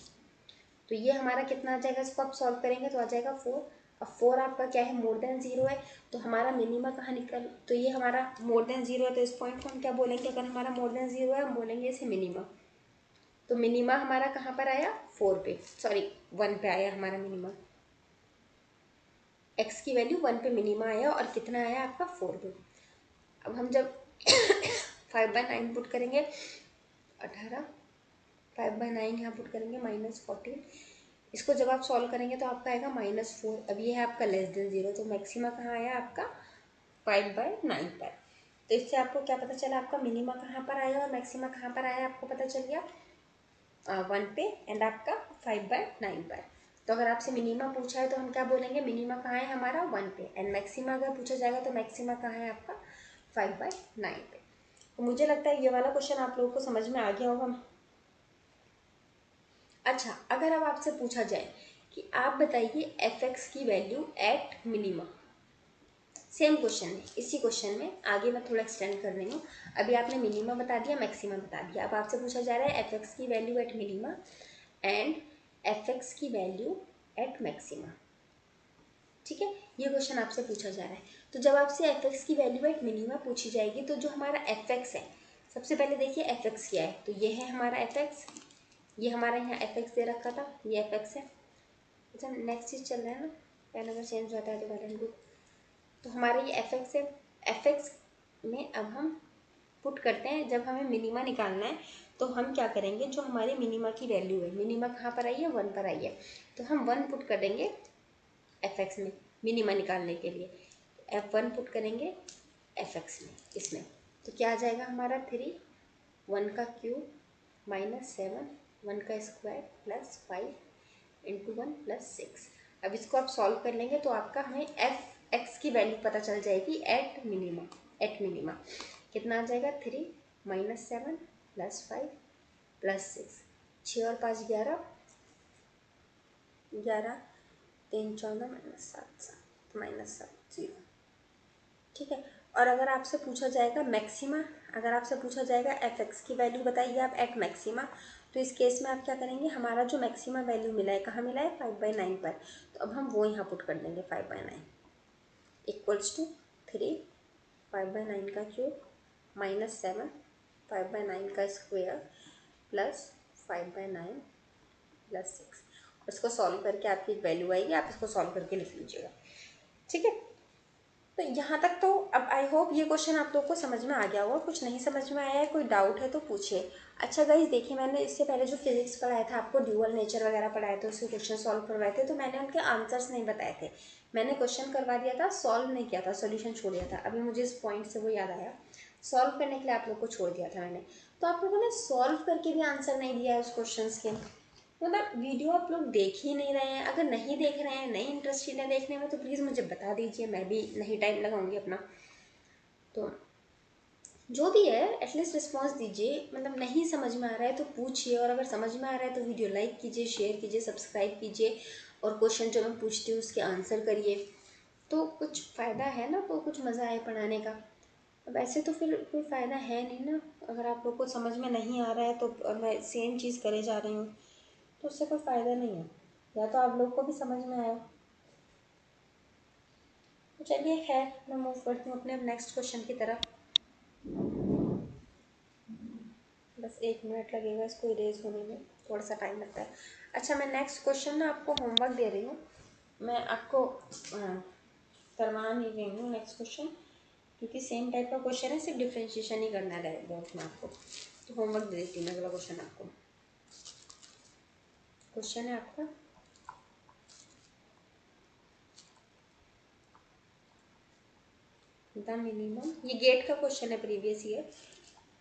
तो ये हमारा कितना आ जाएगा, इसको आप सॉल्व करेंगे तो आ जाएगा 4। अब 4 आपका क्या है, मोर देन 0 है, तो हमारा मिनिमा कहाँ निकल, तो ये हमारा मोर देन 0 है, तो इस पॉइंट को हम क्या बोलेंगे, अगर हमारा मोर देन 0 है हम बोलेंगे इसे मिनिमा। तो मिनिमा हमारा कहाँ पर आया, 4 पे, सॉरी 1 पे आया हमारा मिनिमा, x की वैल्यू 1 पे मिनिमा आया, और कितना आया आपका, 4 पे। अब हम जब 5/9 पुट करेंगे, 18, 5/9 यहाँ पुट करेंगे, -14, इसको जब आप सॉल्व करेंगे तो आपका आएगा -4। अब ये है आपका लेस देन 0, तो मैक्सिमा कहाँ आया आपका, 5/9 पर। तो इससे आपको क्या पता चला, आपका मिनिमा कहाँ पर आया और मैक्सिमा कहाँ पर आया, आपको पता चल गया 1 पे, एंड आपका 5/9 पर। तो अगर आपसे मिनिमा पूछा है तो हम क्या बोलेंगे, मिनिमा कहाँ है हमारा 1 पे, एंड मैक्सिमा अगर पूछा जाएगा तो मैक्सिमा कहाँ है आपका 5/9 पे। तो मुझे लगता है ये वाला क्वेश्चन आप लोगों को समझ में आ गया होगा। अच्छा, अगर अब आपसे पूछा जाए कि आप बताइए एफ एक्स की value at minima, same question है, इसी क्वेश्चन में आगे मैं थोड़ा एक्सटेंड कर रही हूँ। अभी आपने मिनिमा बता दिया, मैक्सिमा बता दिया, अब आपसे पूछा जा रहा है एफ एक्स की value at minima and F X की वैल्यू एट मैक्सिमा। ठीक है, ये क्वेश्चन आपसे पूछा जा रहा है। तो जब आपसे एफ एक्स की वैल्यू एट मिनिमा पूछी जाएगी तो जो हमारा एफ एक्स है, सबसे पहले देखिए एफ एक्स क्या है, तो ये है हमारा एफ एक्स, ये हमारा यहाँ एफ एक्स दे रखा था, ये एफ एक्स है। अच्छा, नेक्स्ट चीज चल रहा है ना, पेन अगर चेंज होता है डिवाइड ग्रुप, तो हमारा ये एफ एक्स है। एफ एक्स में अब हम पुट करते हैं, जब हमें मिनिमा निकालना है तो हम क्या करेंगे, जो हमारे मिनिमा की वैल्यू है, मिनिमा कहाँ पर आई है 1 पर आई है, तो हम 1 पुट कर देंगे एफ एक्स में मिनिमा निकालने के लिए, F1 पुट करेंगे एफ एक्स में, इसमें तो क्या आ जाएगा हमारा 3, 1 का क्यूब -7, 1 का स्क्वायर प्लस 5 इंटू 1 प्लस 6। अब इसको आप सॉल्व कर लेंगे तो आपका हमें एफ एक्स की वैल्यू पता चल जाएगी एट मिनिमा। एट मिनिमा कितना आ जाएगा, 3 -7 प्लस 5 प्लस 6, 6 और 5 11, 11 3 14 -7 0। ठीक है, और अगर आपसे पूछा जाएगा मैक्सिमा, अगर आपसे पूछा जाएगा एफ एक्स की वैल्यू बताइए आप एट मैक्सिमा, तो इस केस में आप क्या करेंगे, हमारा जो मैक्सिमा वैल्यू मिला है कहाँ मिला है 5/9 पर, तो अब हम वो यहाँ पुट कर देंगे 5/9 इक्वल्स टू 3, 5/9 का क्यूब -7, 5/9 का स्क्वायर प्लस 5/9 प्लस 6। इसको सॉल्व करके आपकी एक वैल्यू आएगी, आप इसको सॉल्व करके लिख लीजिएगा। ठीक है, तो यहाँ तक तो अब आई होप ये क्वेश्चन आप लोग को समझ में आ गया होगा। कुछ नहीं समझ में आया है, कोई डाउट है तो पूछिए। अच्छा गाइस, देखिए मैंने इससे पहले जो फिजिक्स पढ़ाया था आपको, ड्यूअल नेचर वगैरह पढ़ाए थे, उसके क्वेश्चन सॉल्व करवाए थे, तो मैंने उनके आंसर्स नहीं बताए थे, मैंने क्वेश्चन करवा दिया था, सॉल्व नहीं किया था, सोल्यूशन छोड़ दिया था। अभी मुझे इस पॉइंट से वो याद आया, सॉल्व करने के लिए आप लोग को छोड़ दिया था मैंने, तो आप लोगों ने सॉल्व करके भी आंसर नहीं दिया है उस क्वेश्चन के। मतलब वीडियो आप लोग देख ही नहीं रहे हैं, अगर नहीं देख रहे हैं, नहीं इंटरेस्टेड है देखने में, तो प्लीज़ मुझे बता दीजिए, मैं भी नहीं टाइम लगाऊंगी अपना। तो जो भी है एटलीस्ट रिस्पॉन्स दीजिए, मतलब नहीं समझ में आ रहा है तो पूछिए, और अगर समझ में आ रहा है तो वीडियो लाइक कीजिए, शेयर कीजिए, सब्सक्राइब कीजिए, और क्वेश्चन जो मैं पूछती हूँ उसके आंसर करिए, तो कुछ फ़ायदा है ना, तो कुछ मज़ा आए पढ़ाने का। अब ऐसे तो फिर कोई फ़ायदा है नहीं ना, अगर आप लोग को समझ में नहीं आ रहा है तो, और मैं सेम चीज़ करे जा रही हूँ, तो उससे कोई फ़ायदा नहीं है, या तो आप लोग को भी समझ में आया। तो चलिए खैर, मैं मूव करती हूँ अपने नेक्स्ट क्वेश्चन की तरफ। बस 1 मिनट लगेगा इसको इरेज होने में, थोड़ा सा टाइम लगता है। अच्छा, मैं नेक्स्ट क्वेश्चन ना आपको होमवर्क दे रही हूँ, मैं आपको करवा नहीं रही हूँ नेक्स्ट क्वेश्चन, क्योंकि सेम टाइप का क्वेश्चन है, सिर्फ डिफ्रेंशिएशन ही करना रहेगा उसमें आपको, तो होमवर्क दे देती हूँ। अगला क्वेश्चन आपको, क्वेश्चन है आपका द मिनिमम, ये गेट का क्वेश्चन है previous year,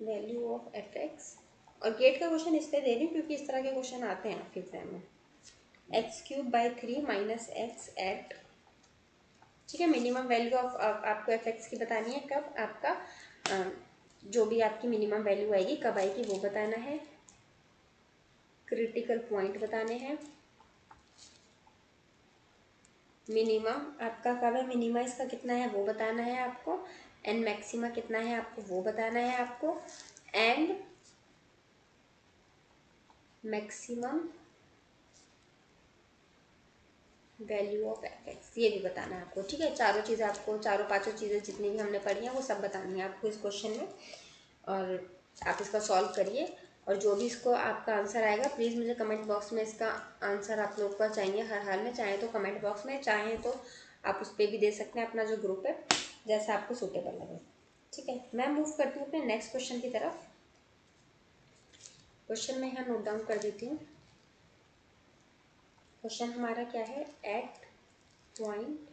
value of F x, और गेट का क्वेश्चन इसलिए दे रही हूँ क्योंकि इस तरह के क्वेश्चन आते हैं आपके एग्जाम में। x³/3 माइनस एक्स एट, ठीक है, मिनिमम वैल्यू ऑफ आपको एफ एक्स की बतानी है, कब आपका जो भी आपकी मिनिमम वैल्यू आएगी कब आएगी वो बताना है, क्रिटिकल पॉइंट बताने हैं, मिनिमम आपका कब है, मिनिमा इसका कितना है वो बताना है आपको, एंड मैक्सिमा कितना है आपको वो बताना है आपको, and maximum value of F x ये भी बताना है आपको। ठीक है, चारों चीज़ें आपको, चारों पांचों चीज़ें जितनी भी हमने पढ़ी हैं वो सब बतानी है आपको इस क्वेश्चन में, और आप इसका सॉल्व करिए, और जो भी इसको आपका आंसर आएगा प्लीज़ मुझे कमेंट बॉक्स में इसका आंसर आप लोग का चाहिए हर हाल में, चाहे तो कमेंट बॉक्स में, चाहे तो आप उस पर भी दे सकते हैं अपना जो ग्रुप है, जैसा आपको सूटेबल लगे। ठीक है, मैं मूव करती हूँ अपने नेक्स्ट क्वेश्चन की तरफ। क्वेश्चन मैं यहाँ नोट डाउन कर देती हूँ। क्वेश्चन हमारा क्या है, at point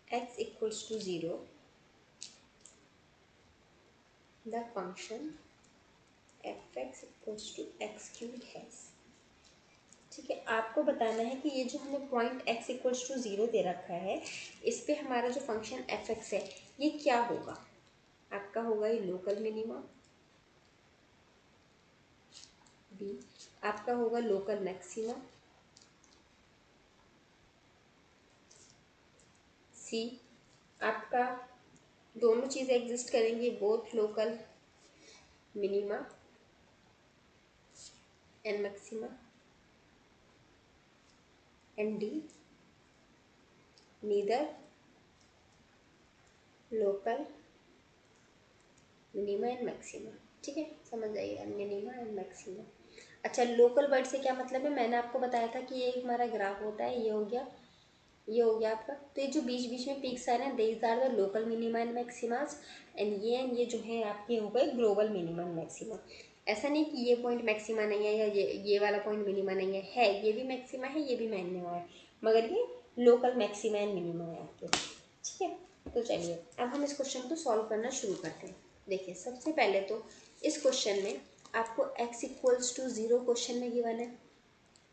x equals to 0 the function f(x) equals to x³ has। ठीक है, आपको बताना है कि ये जो हमें पॉइंट x इक्वल्स टू 0 दे रखा है, इस पे हमारा जो फंक्शन f(x) है ये क्या होगा। आपका होगा ये लोकल मिनिमा, b आपका होगा लोकल मैक्सिमा, c आपका दोनों चीज़ें एग्जिस्ट करेंगी, both local minima and maxima, and d neither local minima and maxima. ठीक है, समझ आइए, मिनिमा एंड मैक्सिमा। अच्छा, लोकल वर्ड से क्या मतलब है, मैंने आपको बताया था कि ये हमारा ग्राफ होता है, ये हो गया, ये हो गया आपका। तो ये जो बीच बीच में पीक्स आ रहे हैं, these are the local minima and maximas, and ये जो है आपके हो गए ग्लोबल मिनिमा एंड मैक्सिमा। ऐसा नहीं कि ये पॉइंट मैक्सिमा नहीं है या ये वाला पॉइंट मिनिमा नहीं है, ये भी मैक्सिमा है, ये भी मिनिमा है, मगर ये लोकल मैक्सिमा एंड मिनिमा है आपके। ठीक है, तो चलिए अब हम इस क्वेश्चन को सॉल्व करना शुरू करते हैं। देखिए, सबसे पहले तो इस क्वेश्चन में आपको x इक्वल्स टू 0 क्वेश्चन में गिवन है।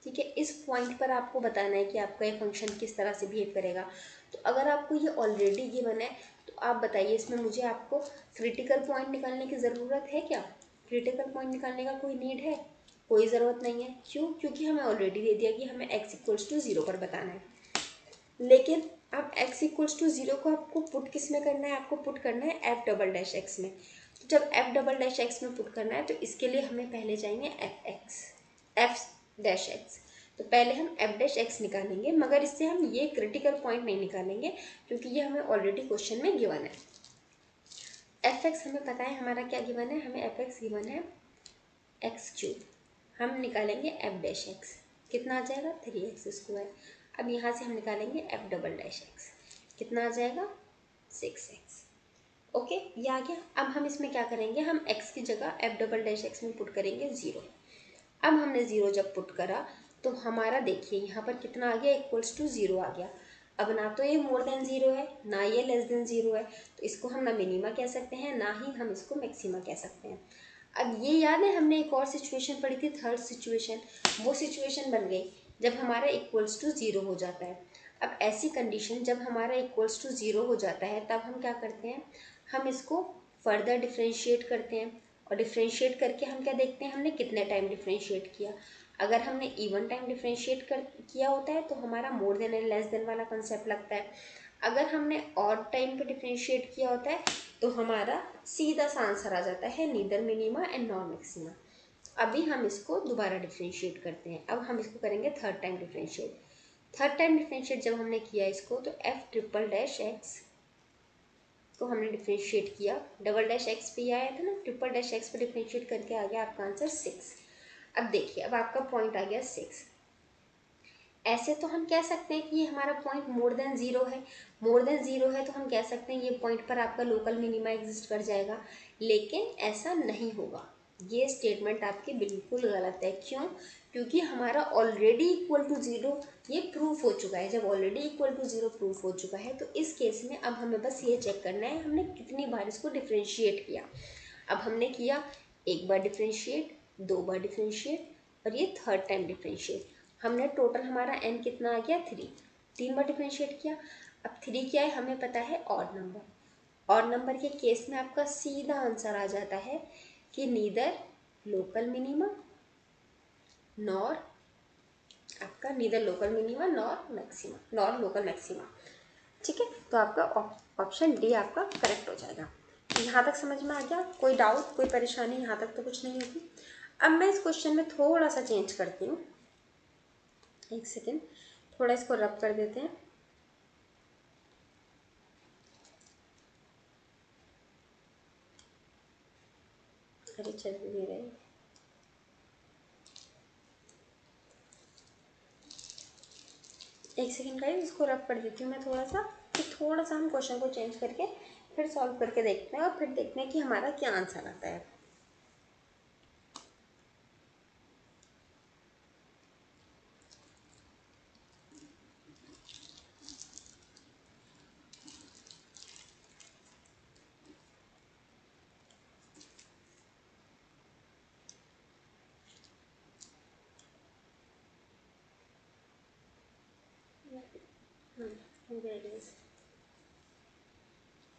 ठीक है, इस पॉइंट पर आपको बताना है कि आपका ये फंक्शन किस तरह से बिहेव करेगा। तो अगर आपको ये ऑलरेडी गिवन है तो आप बताइए, इसमें मुझे आपको क्रिटिकल पॉइंट निकालने की ज़रूरत है क्या। क्रिटिकल पॉइंट निकालने का कोई नीड है, कोई ज़रूरत नहीं है। क्यों, क्योंकि हमें ऑलरेडी दे दिया कि हमें x इक्वल्स टू 0 पर बताना है। लेकिन अब x इक्वल्स टू 0 को आपको पुट किस में करना है, आपको पुट करना है f डबल डैश x में। तो जब f डबल डैश x में पुट करना है तो इसके लिए हमें पहले जाएंगे f डैश x। तो पहले हम f डैश x निकालेंगे, मगर इससे हम ये क्रिटिकल पॉइंट नहीं निकालेंगे क्योंकि ये हमें ऑलरेडी क्वेश्चन में गिवन है। f(x) हमें पता है हमारा क्या गिवन है, हमें f(x) गिवन है x3। हम निकालेंगे f डैश x, कितना आ जाएगा 3x²। अब यहाँ से हम निकालेंगे f डबल डैश x, कितना आ जाएगा 6x। ओके, ये आ गया। अब हम इसमें क्या करेंगे, हम x की जगह f डबल डैश x में पुट करेंगे 0। अब हमने 0 जब पुट करा तो हमारा देखिए यहाँ पर कितना आ गया, इक्वल्स टू 0 आ गया। अब ना तो ये मोर देन 0 है, ना ये लेस देन 0 है, तो इसको हम ना मिनिमा कह सकते हैं, ना ही हम इसको मैक्सिमा कह सकते हैं। अब ये याद है हमने एक और सिचुएशन पढ़ी थी, थर्ड सिचुएशन। वो सिचुएशन बन गई जब हमारा इक्वल्स टू 0 हो जाता है। अब ऐसी कंडीशन जब हमारा इक्वल्स टू 0 हो जाता है तब हम क्या करते हैं, हम इसको फर्दर डिफ्रेंशिएट करते हैं। और डिफ्रेंशिएट करके हम क्या देखते हैं, हमने कितने टाइम डिफ्रेंशिएट किया। अगर हमने इवन टाइम डिफ्रेंशिएट किया होता है तो हमारा more than and less than वाला कंसेप्ट लगता है। अगर हमने ऑड टाइम पे डिफ्रेंशिएट किया होता है तो हमारा सीधा सा आंसर आ जाता है neither minima and nor maxima. अभी हम इसको दोबारा डिफ्रेंशिएट करते हैं। अब हम इसको करेंगे third time differentiate. Third time differentiate जब हमने किया इसको तो f ट्रिपल डैश x को हमने डिफ्रेंशिएट किया, डबल डैश x पे आया था ना, ट्रिपल डैश x पे डिफ्रेंशिएट करके आ गया आपका आंसर 6। अब देखिए, अब आपका पॉइंट आ गया 6। ऐसे तो हम कह सकते हैं कि ये हमारा पॉइंट मोर देन 0 है। मोर देन 0 है तो हम कह सकते हैं ये पॉइंट पर आपका लोकल मिनिमा एग्जिस्ट कर जाएगा, लेकिन ऐसा नहीं होगा। ये स्टेटमेंट आपकी बिल्कुल गलत है। क्यों, क्योंकि हमारा ऑलरेडी इक्वल टू 0 ये प्रूफ हो चुका है। जब ऑलरेडी इक्वल टू 0 प्रूफ हो चुका है तो इस केस में अब हमें बस ये चेक करना है हमने कितनी बार इसको डिफ्रेंशिएट किया। अब हमने किया एक बार डिफ्रेंशिएट, 2 बार डिफ्रेंशिएट और ये थर्ड टाइम डिफ्रेंशिएट। हमने टोटल हमारा n कितना आ गया 3, 3 बार डिफ्रेंशिएट किया। अब 3 क्या है हमें पता है, ऑड नंबर। ऑड नंबर के केस में आपका सीधा आंसर आ जाता है कि नीदर लोकल मिनिमा नॉर आपका neither local minima nor maxima, nor local maxima. ठीक है, तो आपका ऑप्शन डी आपका करेक्ट हो जाएगा। यहाँ तक समझ में आ गया, कोई डाउट कोई परेशानी यहाँ तक तो कुछ नहीं होगी। अब मैं इस क्वेश्चन में थोड़ा सा चेंज करती हूँ, एक सेकेंड, थोड़ा इसको रब कर देते हैं। अरे चल भी नहीं रही, एक सेकेंड गाइस, इसको रब कर देती हूँ मैं थोड़ा सा, फिर थोड़ा सा हम क्वेश्चन को चेंज करके फिर सॉल्व करके देखते हैं और फिर देखते हैं कि हमारा क्या आंसर आता है। वेरिएबल्स।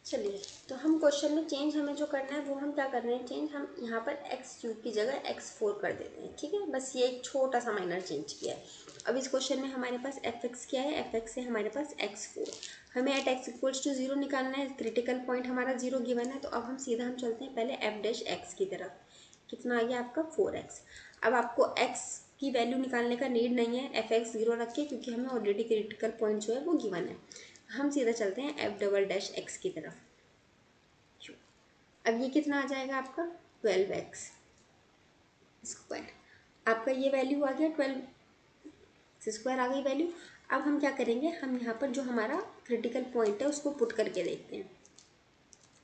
चलिए, तो हम क्वेश्चन में चेंज हमें जो करना है वो हम क्या कर रहे हैं, चेंज हम यहाँ पर x³ की जगह x4 कर देते हैं, ठीक है। बस ये एक छोटा सा माइनर चेंज किया है। अब इस क्वेश्चन में हमारे पास fx क्या है, fx है हमारे पास x4। हमें एट x=0 निकालना है, क्रिटिकल पॉइंट हमारा 0 गिवन है। तो अब हम सीधा हम चलते हैं पहले f' की तरफ। कितना आ गया आपका 4x। अब आपको x की वैल्यू निकालने का नीड नहीं है, fx 0 रख के, क्योंकि हमें ऑलरेडी क्रिटिकल पॉइंट जो है वो गिवन है। हम सीधा चलते हैं f"x की तरफ। अब ये कितना आ जाएगा आपका 12x स्क्वायर। आपका ये वैल्यू आ गया 12 स्क्वायर आ गई वैल्यू। अब हम क्या करेंगे, हम यहाँ पर जो हमारा क्रिटिकल पॉइंट है उसको पुट करके देखते हैं,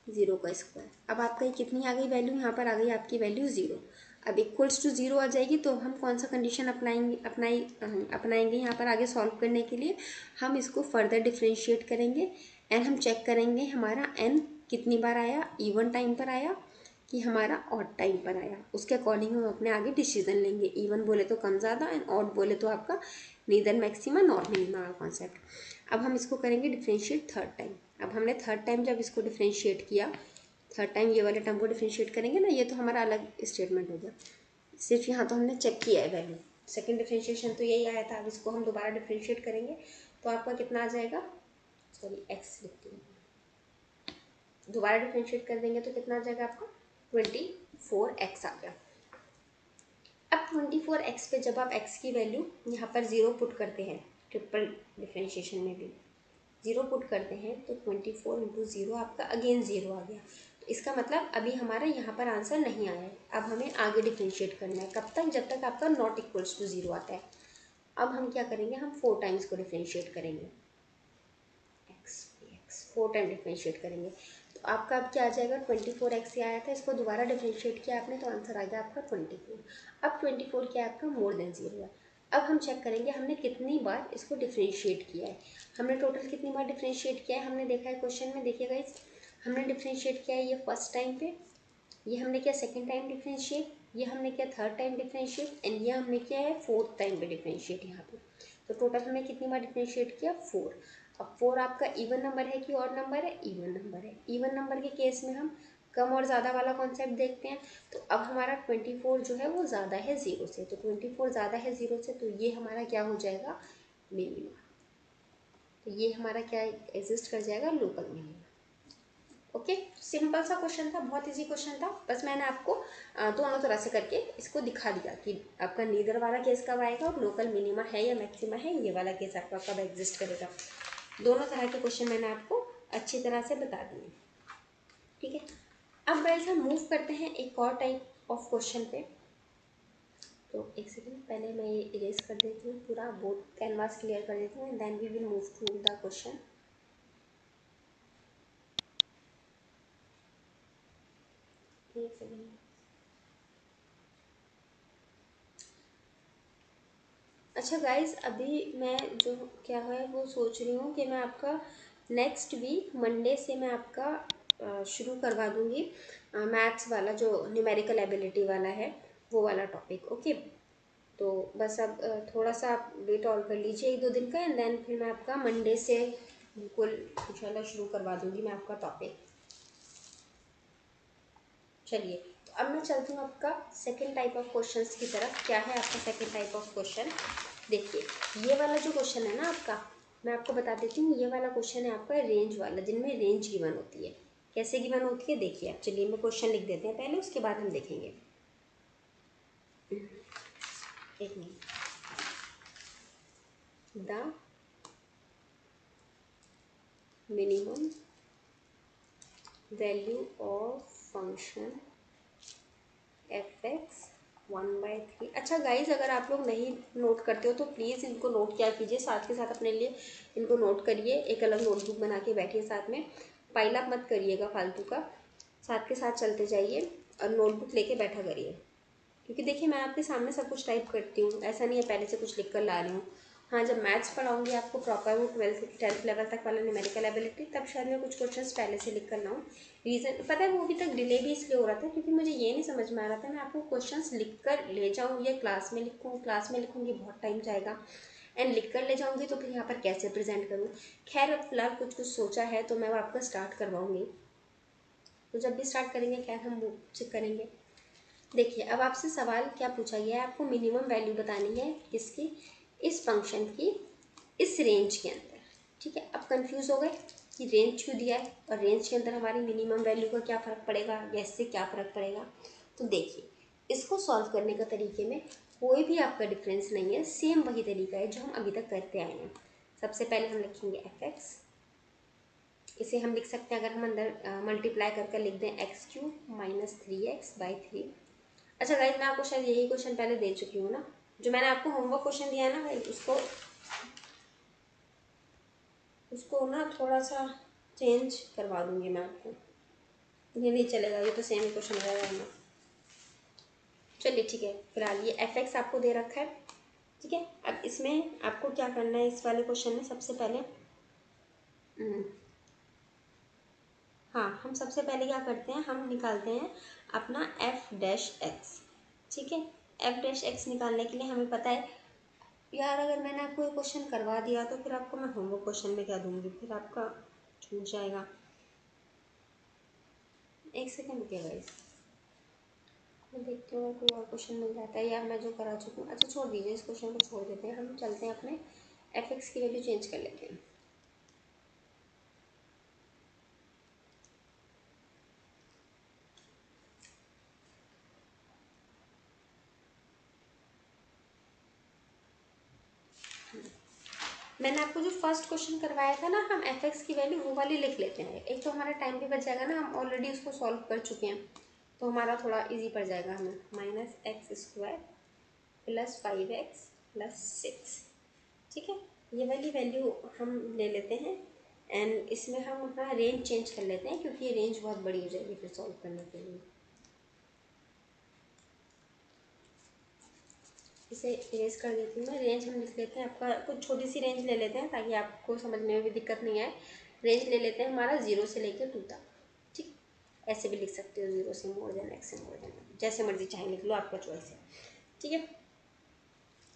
0 का स्क्वायर। अब आपका ये कितनी आ गई वैल्यू, यहाँ पर आ गई आपकी वैल्यू 0। अब इक्वल्स टू 0 आ जाएगी तो हम कौन सा कंडीशन अपनाएंगे यहाँ पर आगे सॉल्व करने के लिए, हम इसको फर्दर डिफ्रेंशिएट करेंगे एंड हम चेक करेंगे हमारा n कितनी बार आया, इवन टाइम पर आया कि हमारा ऑड टाइम पर आया। उसके अकॉर्डिंग हम अपने आगे डिसीजन लेंगे। इवन बोले तो कम ज़्यादा एंड ऑड बोले तो आपका नीदर मैक्सिमा नॉर मिनिमा का कॉन्सेप्ट। अब हम इसको करेंगे डिफ्रेंशिएट थर्ड टाइम। अब हमने थर्ड टाइम जब इसको डिफ्रेंशिएट किया, थर्ड टाइम ये वाले टर्म को डिफ्रेंशिएट करेंगे ना, ये तो हमारा अलग स्टेटमेंट हो गया। सिर्फ यहाँ तो हमने चेक किया है वैल्यू, सेकंड डिफ्रेंशिएशन तो यही आया था। अब इसको हम दोबारा डिफ्रेंशिएट करेंगे तो आपका कितना आ जाएगा, सॉरी एक्स लिखती हूँ, दोबारा डिफ्रेंशिएट कर देंगे तो कितना आ जाएगा आपका 24x आ गया। अब 24x पे जब आप x की वैल्यू यहाँ पर 0 पुट करते हैं, ट्रिपल डिफ्रेंशिएशन में भी 0 पुट करते हैं तो 24 इंटू 0 आपका अगेन 0 आ गया। तो इसका मतलब अभी हमारा यहाँ पर आंसर नहीं आया है। अब हमें आगे डिफ्रेंशिएट करना है, कब तक, जब तक आपका नॉट इक्वल्स टू 0 आता है। अब हम क्या करेंगे, हम 4 टाइम्स को डिफ्रेंशिएट करेंगे, x 4 टाइम डिफ्रेंशिएट करेंगे तो आपका अब क्या आ जाएगा, 24x आया था, इसको दोबारा डिफ्रेंशिएट किया आपने तो आंसर आ गया आपका 24। अब 24 क्या है आपका मोर देन 0 है। अब हम चेक करेंगे हमने कितनी बार इसको डिफ्रेंशिएट किया है, हमने टोटल कितनी बार डिफ्रेंशिएट किया है। हमने देखा है क्वेश्चन में, देखिएगा इस हमने डिफ्रेंशिएट किया है ये फर्स्ट टाइम पे, ये हमने किया सेकेंड टाइम डिफ्रेंशिएट, ये हमने किया थर्ड टाइम डिफ्रेंशिएट एंड ये हमने किया है फोर्थ टाइम पे डिफ्रेंशिएट यहाँ पे। तो टोटल हमने कितनी बार डिफ्रेंशिएट किया, 4। अब 4 आपका इवन नंबर है कि ऑड नंबर है, इवन नंबर है। इवन नंबर के केस में हम कम और ज़्यादा वाला कॉन्सेप्ट देखते हैं। तो अब हमारा 24 जो है वो ज़्यादा है 0 से, तो 24 ज़्यादा है 0 से, तो ये हमारा क्या हो जाएगा, मिनिमम। तो ये हमारा क्या एग्जिस्ट कर जाएगा, लोकल मिनिमम। ओके, सिंपल सा क्वेश्चन था, बहुत इजी क्वेश्चन था। बस मैंने आपको दोनों तरह से करके इसको दिखा दिया कि आपका नीदर वाला केस कब आएगा और लोकल मिनिमा है या मैक्सिमा है, ये वाला केस आपका कब एग्जिस्ट करेगा। दोनों तरह के क्वेश्चन मैंने आपको अच्छी तरह से बता दिए, ठीक है। अब गाइस हम मूव करते हैं एक और टाइप ऑफ क्वेश्चन पे। तो एक सेकेंड, पहले मैं ये इरेज कर देती हूँ, पूरा बोर्ड कैनवास क्लियर कर देती हूँ and then we will move to the question. एक सेकेंड। अच्छा गाइस, अभी मैं जो क्या है वो सोच रही हूँ कि मैं आपका नेक्स्ट वीक मंडे से मैं आपका शुरू करवा दूँगी मैथ्स वाला, जो न्यूमेरिकल एबिलिटी वाला है वो वाला टॉपिक। ओके, तो बस अब थोड़ा सा आप वेट ऑल कर लीजिए 1-2 दिन का एंड देन फिर मैं आपका मंडे से बिल्कुल इंशाल्लाह शुरू करवा दूँगी मैं आपका टॉपिक। चलिए, तो अब मैं चलती हूँ आपका सेकेंड टाइप ऑफ क्वेश्चंस की तरफ। क्या है आपका सेकेंड टाइप ऑफ क्वेश्चन, देखिए ये वाला जो क्वेश्चन है ना आपका, मैं आपको बता देती हूँ, ये वाला क्वेश्चन है आपका रेंज वाला, जिनमें रेंज गिवन होती है। कैसे गिवन होती है देखिए आप, चलिए मैं क्वेश्चन लिख देते हैं पहले, उसके बाद हम देखेंगे। एक minute, the minimum value of function f(x) 1/3। अच्छा गाइज, अगर आप लोग नहीं नोट करते हो तो प्लीज़ इनको नोट किया कीजिए, साथ के साथ अपने लिए इनको नोट करिए, एक अलग नोटबुक बना के बैठिए साथ में, पाइल अप मत करिएगा फालतू का, साथ के साथ चलते जाइए और नोटबुक लेके बैठा करिए। क्योंकि देखिए मैं आपके सामने सब कुछ टाइप करती हूँ, ऐसा नहीं है पहले से कुछ लिख कर ला रही हूँ। हाँ, जब मैथ्स पढ़ाऊँगी आपको प्रॉपर वो 10th लेवल तक वाला न्यूमेरिकल एबिलिटी, तब शायद मैं कुछ क्वेश्चंस पहले से लिख कर लाऊँ। रीज़न पता है, वो अभी तक डिले भी इसलिए हो रहा था क्योंकि मुझे ये नहीं समझ में आ रहा था मैं आपको क्वेश्चंस लिख कर ले जाऊँ या क्लास में लिखूँ। क्लास में लिखूँगी बहुत टाइम जाएगा एंड लिख कर ले जाऊंगी तो फिर यहाँ पर कैसे प्रेजेंट करूँ। खैर अब फिलहाल कुछ कुछ सोचा है तो मैं आपका स्टार्ट करवाऊंगी, तो जब भी स्टार्ट करेंगे खैर हम वो चेक करेंगे। देखिए अब आपसे सवाल क्या पूछा गया है, आपको मिनिमम वैल्यू बतानी है किसकी, इस फंक्शन की इस रेंज के अंदर। ठीक है, अब कंफ्यूज हो गए कि रेंज क्यों दिया है और रेंज के अंदर हमारी मिनिमम वैल्यू का क्या फ़र्क पड़ेगा या इससे क्या फ़र्क पड़ेगा। तो देखिए इसको सॉल्व करने का तरीके में कोई भी आपका डिफरेंस नहीं है, सेम वही तरीका है जो हम अभी तक करते आए हैं। सबसे पहले हम लिखेंगे fx, इसे हम लिख सकते हैं अगर हम अंदर मल्टीप्लाई करके लिख दें x³ माइनस 3x/3। अच्छा गाइस मैं आपको शायद यही क्वेश्चन पहले दे चुकी हूँ ना, जो मैंने आपको होमवर्क क्वेश्चन दिया है ना गाइस, उसको ना थोड़ा सा चेंज करवा दूंगी मैं आपको, ये नहीं चलेगा, ये तो सेम ही क्वेश्चन रहेगा ना। चलिए ठीक है, फिलहाल ये fx आपको दे रखा है। ठीक है, अब इसमें आपको क्या करना है, इस वाले क्वेश्चन में सबसे पहले हाँ हम सबसे पहले क्या करते हैं, हम निकालते हैं अपना f'(x). ठीक है, f'(x) निकालने के लिए हमें पता है यार, अगर मैंने आपको ये क्वेश्चन करवा दिया तो फिर आपको मैं होमवर्क क्वेश्चन में क्या दूंगी, फिर आपका छूट जाएगा। एक सेकेंड रुकिएगा गाइस, मैं देखती हूँ कोई और क्वेश्चन मिल जाता है या मैं जो करा चुकी हूँ। अच्छा छोड़ दीजिए, इस क्वेश्चन को छोड़ देते हैं, हम चलते हैं अपने fx की वैल्यू चेंज कर लेते हैं। मैंने आपको जो फर्स्ट क्वेश्चन करवाया था ना, हम fx की वैल्यू वो वाली लिख लेते हैं, एक तो हमारा टाइम भी बच जाएगा ना, हम ऑलरेडी उसको सॉल्व कर चुके हैं तो हमारा थोड़ा इजी पड़ जाएगा हमें। -x² + 5x + 6। ठीक है, ये वाली वैल्यू हम ले लेते हैं एंड इसमें हम अपना रेंज चेंज कर लेते हैं क्योंकि ये रेंज बहुत बड़ी हो जाएगी फिर सॉल्व करने के लिए। इसे इरेज कर देती हूँ मैं, रेंज हम लिख लेते हैं, आपका कुछ छोटी सी रेंज ले लेते हैं ताकि आपको समझने में भी दिक्कत नहीं आए। रेंज ले लेते हैं हमारा 0 से लेकर 2 तक। ठीक, ऐसे भी लिख सकते हो 0 से मोर देन x से मोर देन, जैसे मर्जी चाहे लिख लो, आपका चॉइस है। ठीक है,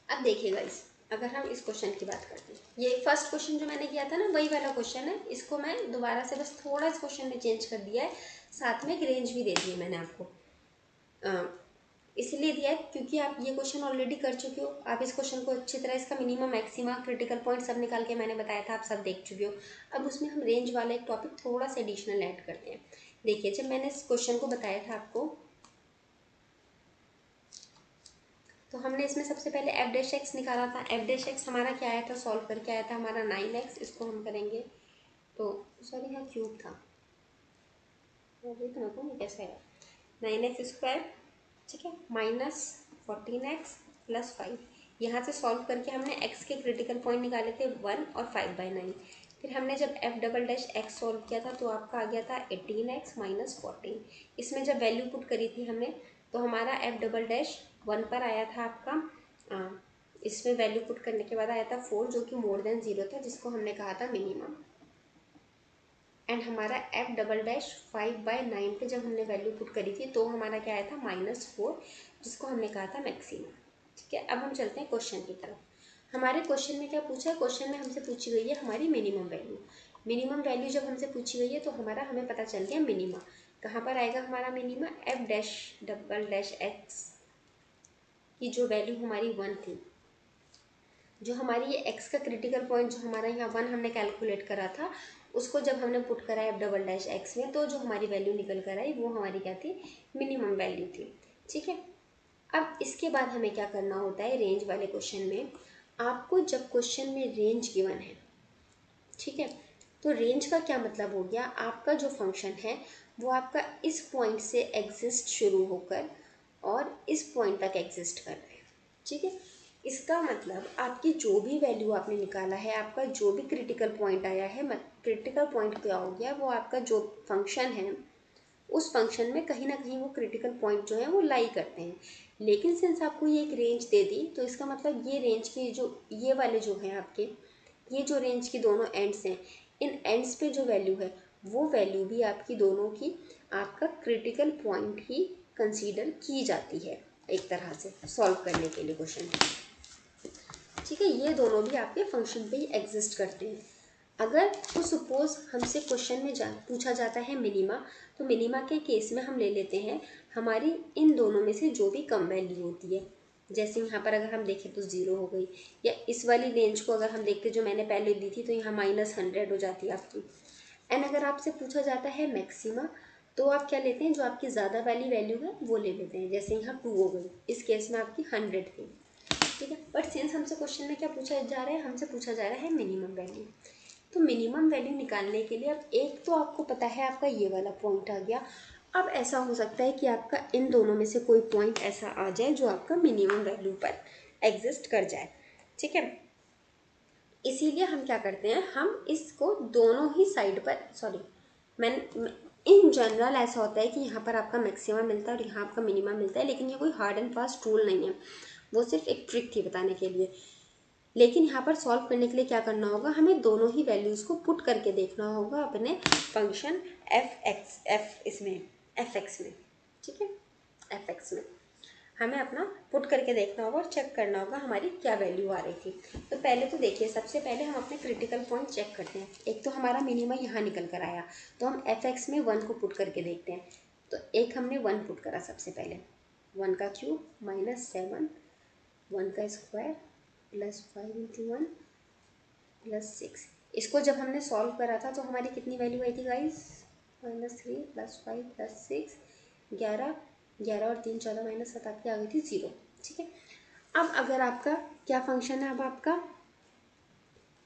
अब देखिएगा अगर हम इस क्वेश्चन की बात करते हैं, ये फर्स्ट क्वेश्चन जो मैंने किया था ना वही वाला क्वेश्चन है, इसको मैं दोबारा से बस थोड़ा इस क्वेश्चन में चेंज कर दिया है, साथ में एक रेंज भी दे दी है मैंने आपको। इसलिए दिया है क्योंकि आप ये क्वेश्चन ऑलरेडी कर चुके हो, आप इस क्वेश्चन को अच्छी तरह, इसका मिनिमम मैक्सिमा क्रिटिकल पॉइंट सब निकाल के मैंने बताया था, आप सब देख चुके हो। अब उसमें हम रेंज वाला एक टॉपिक थोड़ा सा एडिशनल ऐड करते हैं। देखिए जब मैंने इस क्वेश्चन को बताया था आपको, तो हमने इसमें सबसे पहले f'(x) निकाला था। f'(x) हमारा क्या आया था, सॉल्व करके आया था हमारा 9x। इसको हम करेंगे तो सॉरी यहाँ क्यूब था, अभी तो मेरे को कैसे आया, 9x²। ठीक है, -14x + 5। यहाँ से सॉल्व करके हमने x के क्रिटिकल पॉइंट निकाले थे 1 और 5/9। फिर हमने जब f'(x) सॉल्व किया था तो आपका आ गया था 18x - 14। इसमें जब वैल्यू पुट करी थी हमने तो हमारा f'(1) पर आया था आपका, इसमें वैल्यू पुट करने के बाद आया था 4 जो कि मोर देन 0 था, जिसको हमने कहा था मिनिमम। एंड हमारा f'5/9 पे जब हमने वैल्यू पुट करी थी तो हमारा क्या आया था -4, जिसको हमने कहा था मैक्सिमम। ठीक है, अब हम चलते हैं क्वेश्चन की तरफ। हमारे क्वेश्चन में क्या पूछा है, क्वेश्चन में हमसे पूछी गई है हमारी मिनिमम वैल्यू। मिनिमम वैल्यू जब हमसे पूछी गई है तो हमें पता चल गया मिनिमा कहाँ पर आएगा, हमारा मिनिमा f'(x) की जो वैल्यू हमारी 1 थी, जो हमारी ये x का क्रिटिकल पॉइंट जो हमारा यहाँ 1 हमने कैलकुलेट करा था, उसको जब हमने पुट करा f'(x) में तो जो हमारी वैल्यू निकल कर आई वो हमारी क्या थी, मिनिमम वैल्यू थी। ठीक है, अब इसके बाद हमें क्या करना होता है, रेंज वाले क्वेश्चन में आपको जब क्वेश्चन में रेंज गिवन है, ठीक है, तो रेंज का क्या मतलब हो गया, आपका जो फंक्शन है वो आपका इस पॉइंट से एग्जिस्ट शुरू होकर और इस पॉइंट तक एग्जिस्ट कर रहा है। ठीक है, इसका मतलब आपकी जो भी वैल्यू आपने निकाला है, आपका जो भी क्रिटिकल पॉइंट आया है, क्रिटिकल पॉइंट क्या हो गया, वो आपका जो फंक्शन है उस फंक्शन में कहीं ना कहीं वो क्रिटिकल पॉइंट जो है वो लाई करते हैं। लेकिन सिंस आपको ये एक रेंज दे दी तो इसका मतलब ये रेंज की जो ये वाले जो हैं आपके, ये जो रेंज की दोनों एंड्स हैं, इन एंड्स पे जो वैल्यू है वो वैल्यू भी आपकी दोनों की आपका क्रिटिकल पॉइंट ही कंसीडर की जाती है एक तरह से सॉल्व करने के लिए क्वेश्चन। ठीक है, ये दोनों भी आपके फंक्शन पे ही एग्जिस्ट करते हैं। अगर तो सपोज हमसे क्वेश्चन में पूछा जाता है मिनिमा, तो मिनिमा के केस में हम ले लेते हैं हमारी इन दोनों में से जो भी कम वैल्यू होती है। जैसे यहाँ पर अगर हम देखें तो 0 हो गई, या इस वाली रेंज को अगर हम देखते जो मैंने पहले दी थी तो यहाँ -100 हो जाती है आपकी। एंड अगर आपसे पूछा जाता है मैक्सिमा, तो आप क्या लेते हैं, जो आपकी ज़्यादा वाली वैल्यू है वो ले लेते हैं। जैसे यहाँ 2 हो गई, इस केस में आपकी 100 थी, ठीक है। बट सिंस हमसे क्वेश्चन में क्या पूछा जा रहा है, हमसे पूछा जा रहा है मिनिमम वैल्यू। तो मिनिमम वैल्यू निकालने के लिए अब एक तो आपको पता है आपका ये वाला पॉइंट आ गया। अब ऐसा हो सकता है कि आपका इन दोनों में से कोई पॉइंट ऐसा आ जाए जो आपका मिनिमम वैल्यू पर एग्जिस्ट कर जाए, ठीक है। इसीलिए हम क्या करते हैं, हम इसको दोनों ही साइड पर मैं इन जनरल ऐसा होता है कि यहाँ पर आपका मैक्सिमम मिलता है और यहाँ आपका मिनिमम मिलता है, लेकिन ये कोई हार्ड एंड फास्ट रूल नहीं है, वो सिर्फ एक ट्रिक थी बताने के लिए। लेकिन यहाँ पर सॉल्व करने के लिए क्या करना होगा, हमें दोनों ही वैल्यूज़ को पुट करके देखना होगा अपने फंक्शन एफ एक्स में, ठीक है। एफ एक्स में हमें अपना पुट करके देखना होगा और चेक करना होगा हमारी क्या वैल्यू आ रही थी। तो पहले तो देखिए, सबसे पहले हम अपने क्रिटिकल पॉइंट चेक करते हैं। एक तो हमारा मिनिमम यहाँ निकल कर आया, तो हम एफ एक्स में 1 को पुट करके देखते हैं। तो एक हमने 1 पुट करा सबसे पहले, 1 का क्यूब -7, 1 का स्क्वायर +5 × 1 +6। इसको जब हमने सॉल्व करा था तो हमारी कितनी वैल्यू आई थी गाइस, -3 +5 +6 11, 11 और 3 14 -7 आपकी आ गई थी 0, ठीक है। अब अगर आपका क्या फंक्शन है, अब आपका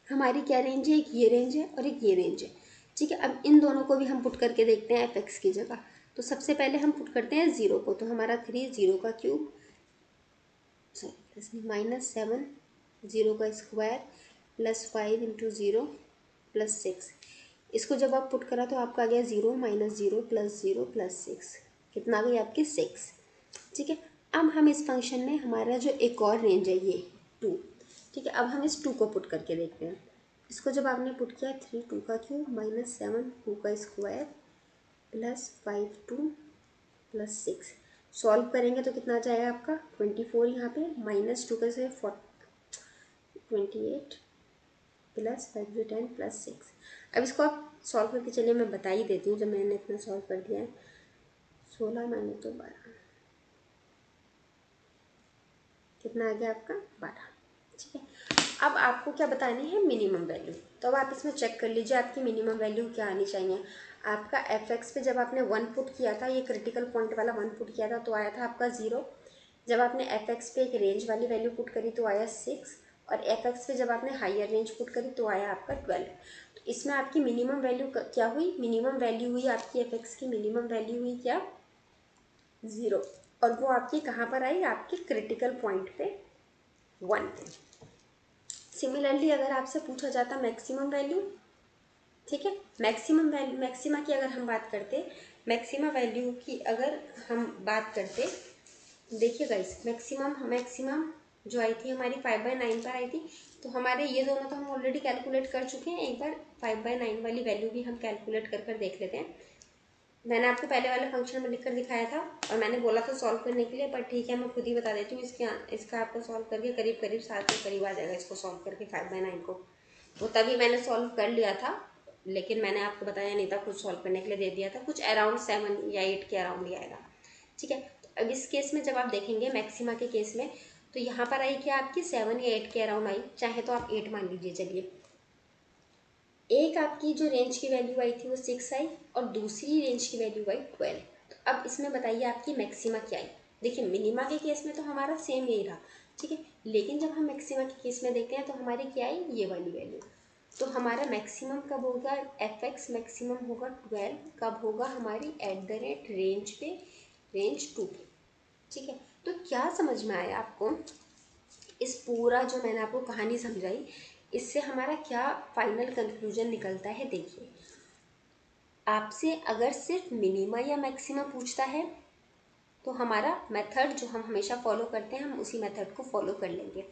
हमारी क्या रेंज है, एक ये रेंज है और एक ये रेंज है, ठीक है। अब इन दोनों को भी हम पुट करके देखते हैं एफ एक्स की जगह। तो सबसे पहले हम पुट करते हैं 0 को, तो हमारा 3 0 का क्यूब -7 0 का स्क्वायर +5 × 0 +6। इसको जब आप पुट करा तो आपका आ गया 0 -0 +0 +6, कितना आ गई आपकी 6, ठीक है। अब हम इस फंक्शन में हमारा जो एक और रेंज है ये 2, ठीक है। अब हम इस 2 को पुट करके देखते हैं। इसको जब आपने पुट किया 3 2 का क्यूब -7 2 का स्क्वायर +5 2 +6, सॉल्व करेंगे तो कितना आ जाएगा आपका 24, यहाँ पे -2 का से 28 +5 10 +6। अब इसको आप सॉल्व करके चलिए, मैं बता ही देती हूँ जब मैंने इतना सॉल्व कर दिया है। 16 मैंने तो 12, कितना आ गया आपका 12, ठीक है। अब आपको क्या बतानी है, मिनिमम वैल्यू। तो अब आप इसमें चेक कर लीजिए आपकी मिनिमम वैल्यू क्या आनी चाहिए। आपका एफ एक्स पे जब आपने 1 पुट किया था, ये क्रिटिकल पॉइंट वाला 1 पुट किया था तो आया था आपका 0। जब आपने एफ एक्स पे एक रेंज वाली वैल्यू पुट करी तो आया 6, और एफ एक्स पे जब आपने हायर रेंज पुट करी तो आया आपका 12। तो इसमें आपकी मिनिमम वैल्यू क्या हुई, मिनिमम वैल्यू हुई आपकी एफ एक्स की मिनिमम वैल्यू हुई क्या 0, और वो आपकी कहाँ पर आई, आपके क्रिटिकल पॉइंट पे 1 पे। सिमिलरली अगर आपसे पूछा जाता मैक्सिमम वैल्यू, ठीक है, मैक्सिमम वैल्यू मैक्सिमा की अगर हम बात करते, मैक्सिमा वैल्यू की अगर हम बात करते, देखिए गाइस, मैक्सिमम जो आई थी हमारी 5/9 पर आई थी। तो हमारे ये दोनों तो हम ऑलरेडी कैलकुलेट कर चुके हैं, एक बार 5/9 वाली वैल्यू भी हम कैलकुलेट कर देख लेते हैं। मैंने आपको पहले वाले फंक्शन में लिखकर दिखाया था और मैंने बोला था सॉल्व करने के लिए, पर ठीक है मैं खुद ही बता देती हूँ। इसका आपको सॉल्व करके करीब 7 के करीब आ जाएगा, इसको सॉल्व करके 5/9 को। वो तभी मैंने सॉल्व कर लिया था, लेकिन मैंने आपको बताया नहीं था, खुद सॉल्व करने के लिए दे दिया था। कुछ अराउंड 7 या 8 के अराउंड ही आएगा, ठीक है। तो अब इस केस में जब आप देखेंगे मैक्सिमा के केस में, तो यहाँ पर आई क्या आपकी 7 या 8 के अराउंड आई, चाहे तो आप 8 मान लीजिए। चलिए, एक आपकी जो रेंज की वैल्यू आई थी वो 6 आई और दूसरी रेंज की वैल्यू आई 12। तो अब इसमें बताइए आपकी मैक्सिमा क्या आई। देखिए, मिनिमा के केस में तो हमारा सेम यही रहा, ठीक है, लेकिन जब हम मैक्सिमा के केस में देखते हैं तो हमारी क्या आई, ये वाली वैल्यू। तो हमारा मैक्सिमम कब होगा, एफ एक्स मैक्सिमम होगा 12, कब होगा हमारी रेंज पे, रेंज 2 पे, ठीक है। तो क्या समझ में आया आपको, इस पूरा जो मैंने आपको कहानी समझाई, इससे हमारा क्या फाइनल कंक्लूजन निकलता है। देखिए, आपसे अगर सिर्फ मिनिमा या मैक्सिमा पूछता है तो हमारा मेथड जो हम हमेशा फॉलो करते हैं, हम उसी मेथड को फॉलो कर लेंगे।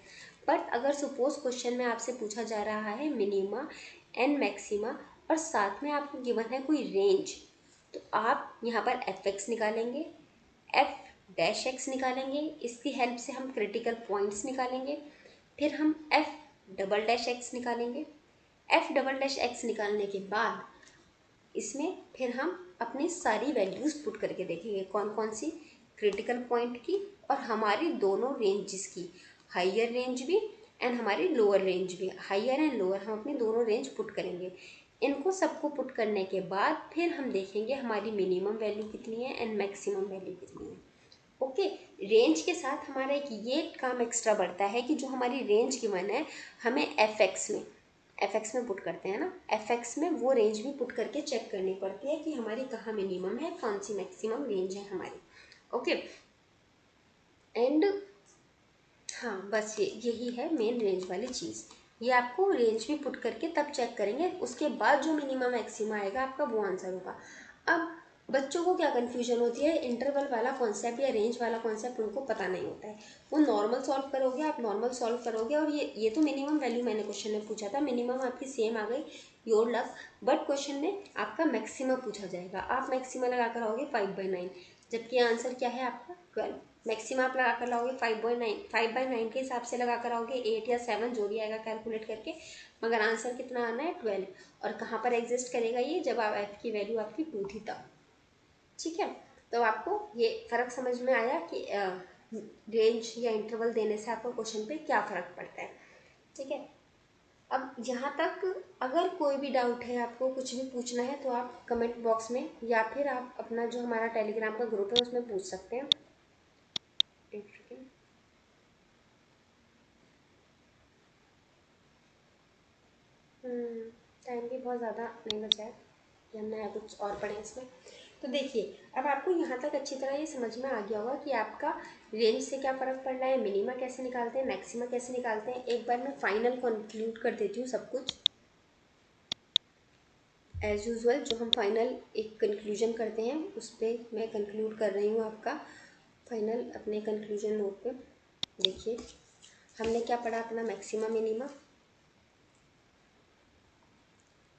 बट अगर सपोज क्वेश्चन में आपसे पूछा जा रहा है मिनिमा एंड मैक्सिमा और साथ में आपको गिवन है कोई रेंज, तो आप यहाँ पर एफ एक्स निकालेंगे, एफ डैश एक्स निकालेंगे, इसकी हेल्प से हम क्रिटिकल पॉइंट्स निकालेंगे, फिर हम एफ डबल डैश एक्स निकालेंगे। एफ डबल डैश एक्स निकालने के बाद इसमें फिर हम अपनी सारी वैल्यूज़ पुट करके देखेंगे कौन कौन सी क्रिटिकल पॉइंट की और हमारी दोनों रेंजेस की, हाइयर रेंज भी एंड हमारी लोअर रेंज भी, हाइयर एंड लोअर हम अपनी दोनों रेंज पुट करेंगे। इनको सबको पुट करने के बाद फिर हम देखेंगे हमारी मिनिमम वैल्यू कितनी है एंड मैक्सिमम वैल्यू कितनी है। ओके, रेंज के साथ हमारा एक ये काम एक्स्ट्रा बढ़ता है कि जो हमारी रेंज गिवन है हमें एफ एक्स में पुट करते हैं ना, एफ एक्स में वो रेंज भी पुट करके चेक करनी पड़ती है कि हमारी कहाँ मिनिमम है, कौन सी मैक्सिमम रेंज है हमारी। ओके एंड हाँ, बस यही है मेन रेंज वाली चीज़। ये आपको रेंज भी पुट करके तब चेक करेंगे, उसके बाद जो मिनिमम मैक्सिमम आएगा आपका वो आंसर होगा। अब बच्चों को क्या कन्फ्यूजन होती है, इंटरवल वाला कॉन्सेप्ट या रेंज वाला कॉन्सेप्ट उनको पता नहीं होता है। वो नॉर्मल सॉल्व करोगे, आप नॉर्मल सॉल्व करोगे और ये तो मिनिमम वैल्यू मैंने क्वेश्चन में पूछा था, मिनिमम आपकी सेम आ गई, योर लक। बट क्वेश्चन में आपका मैक्सिमम पूछा जाएगा, आप मैक्सिमम लगा कर आओगे 5/9, जबकि आंसर क्या है आपका 12। मैक्सिमम आप लगा कर लाओगे 5/9 के हिसाब से लगा कर आओगे 8 या 7 जो भी आएगा कैलकुलेट करके, मगर आंसर कितना आना है 12। और कहाँ पर एग्जिस्ट करेगा ये, जब आप एफ की वैल्यू आपकी 2 थी तब। ठीक है, तो आपको ये फ़र्क समझ में आया कि रेंज या इंटरवल देने से आपको क्वेश्चन पे क्या फ़र्क पड़ता है। ठीक है, अब यहाँ तक अगर कोई भी डाउट है, आपको कुछ भी पूछना है तो आप कमेंट बॉक्स में या फिर आप अपना जो हमारा टेलीग्राम का ग्रुप है उसमें पूछ सकते हैं। एक सेकेंड, टाइम भी बहुत ज़्यादा नहीं बचा है कि हम नया कुछ और पढ़ें इसमें। तो देखिए, अब आपको यहाँ तक अच्छी तरह ये समझ में आ गया होगा कि आपका रेंज से क्या फ़र्क पड़ रहा है, मिनिमा कैसे निकालते हैं, मैक्सिमा कैसे निकालते हैं। एक बार मैं फाइनल कंक्लूड कर देती हूँ सब कुछ एज़ यूजुअल। जो हम फाइनल एक कंक्लूजन करते हैं उस पर मैं कंक्लूड कर रही हूँ आपका फाइनल अपने कंक्लूजन नोट पे। देखिए, हमने क्या पढ़ा, अपना maxima minima,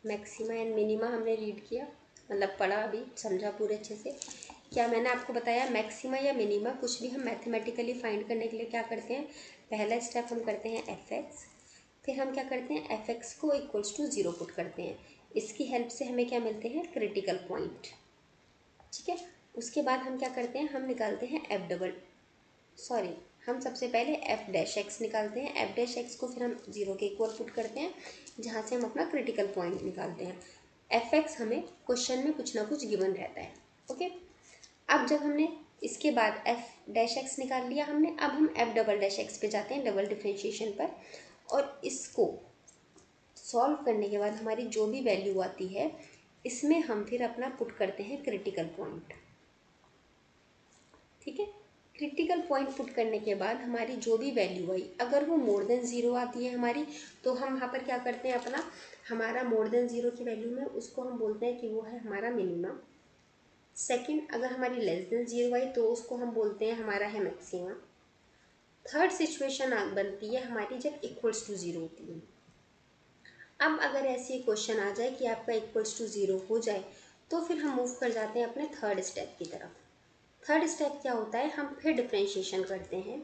maxima and minima हमने रीड किया, मतलब पढ़ा, अभी समझा पूरे अच्छे से। क्या मैंने आपको बताया, मैक्सिमा या मिनिमा कुछ भी हम मैथमेटिकली फाइंड करने के लिए क्या करते हैं, पहला स्टेप हम करते हैं एफ एक्स, फिर हम क्या करते हैं एफ एक्स को इक्वल्स टू 0 पुट करते हैं। इसकी हेल्प से हमें क्या मिलते हैं, क्रिटिकल पॉइंट। ठीक है, उसके बाद हम क्या करते हैं, हम निकालते हैं हम सबसे पहले एफ डैश एक्स निकालते हैं। एफ डैश एक्स को फिर हम 0 के इक्वल पुट करते हैं, जहाँ से हम अपना क्रिटिकल पॉइंट निकालते हैं। एफ एक्स हमें क्वेश्चन में कुछ ना कुछ गिवन रहता है। ओके, अब जब हमने इसके बाद एफ डैश एक्स निकाल लिया हमने, अब हम एफ डबल डैश एक्स पे जाते हैं डबल डिफ्रेंशिएशन पर, और इसको सॉल्व करने के बाद हमारी जो भी वैल्यू आती है इसमें हम फिर अपना पुट करते हैं क्रिटिकल पॉइंट। ठीक है, क्रिटिकल पॉइंट पुट करने के बाद हमारी जो भी वैल्यू आई, अगर वो मोर देन 0 आती है हमारी, तो हम वहाँ पर क्या करते हैं, अपना हमारा मोर देन 0 की वैल्यू में उसको हम बोलते हैं कि वो है हमारा मिनिमम। सेकंड, अगर हमारी लेस देन 0 आई तो उसको हम बोलते हैं हमारा है मैक्सिमम। थर्ड सिचुएशन बनती है हमारी जब इक्वल्स टू 0 होती है। अब अगर ऐसी क्वेश्चन आ जाए कि आपका इक्वल्स टू 0 हो जाए, तो फिर हम मूव कर जाते हैं अपने थर्ड स्टेप की तरफ। थर्ड स्टेप क्या होता है, हम फिर डिफ्रेंशिएशन करते हैं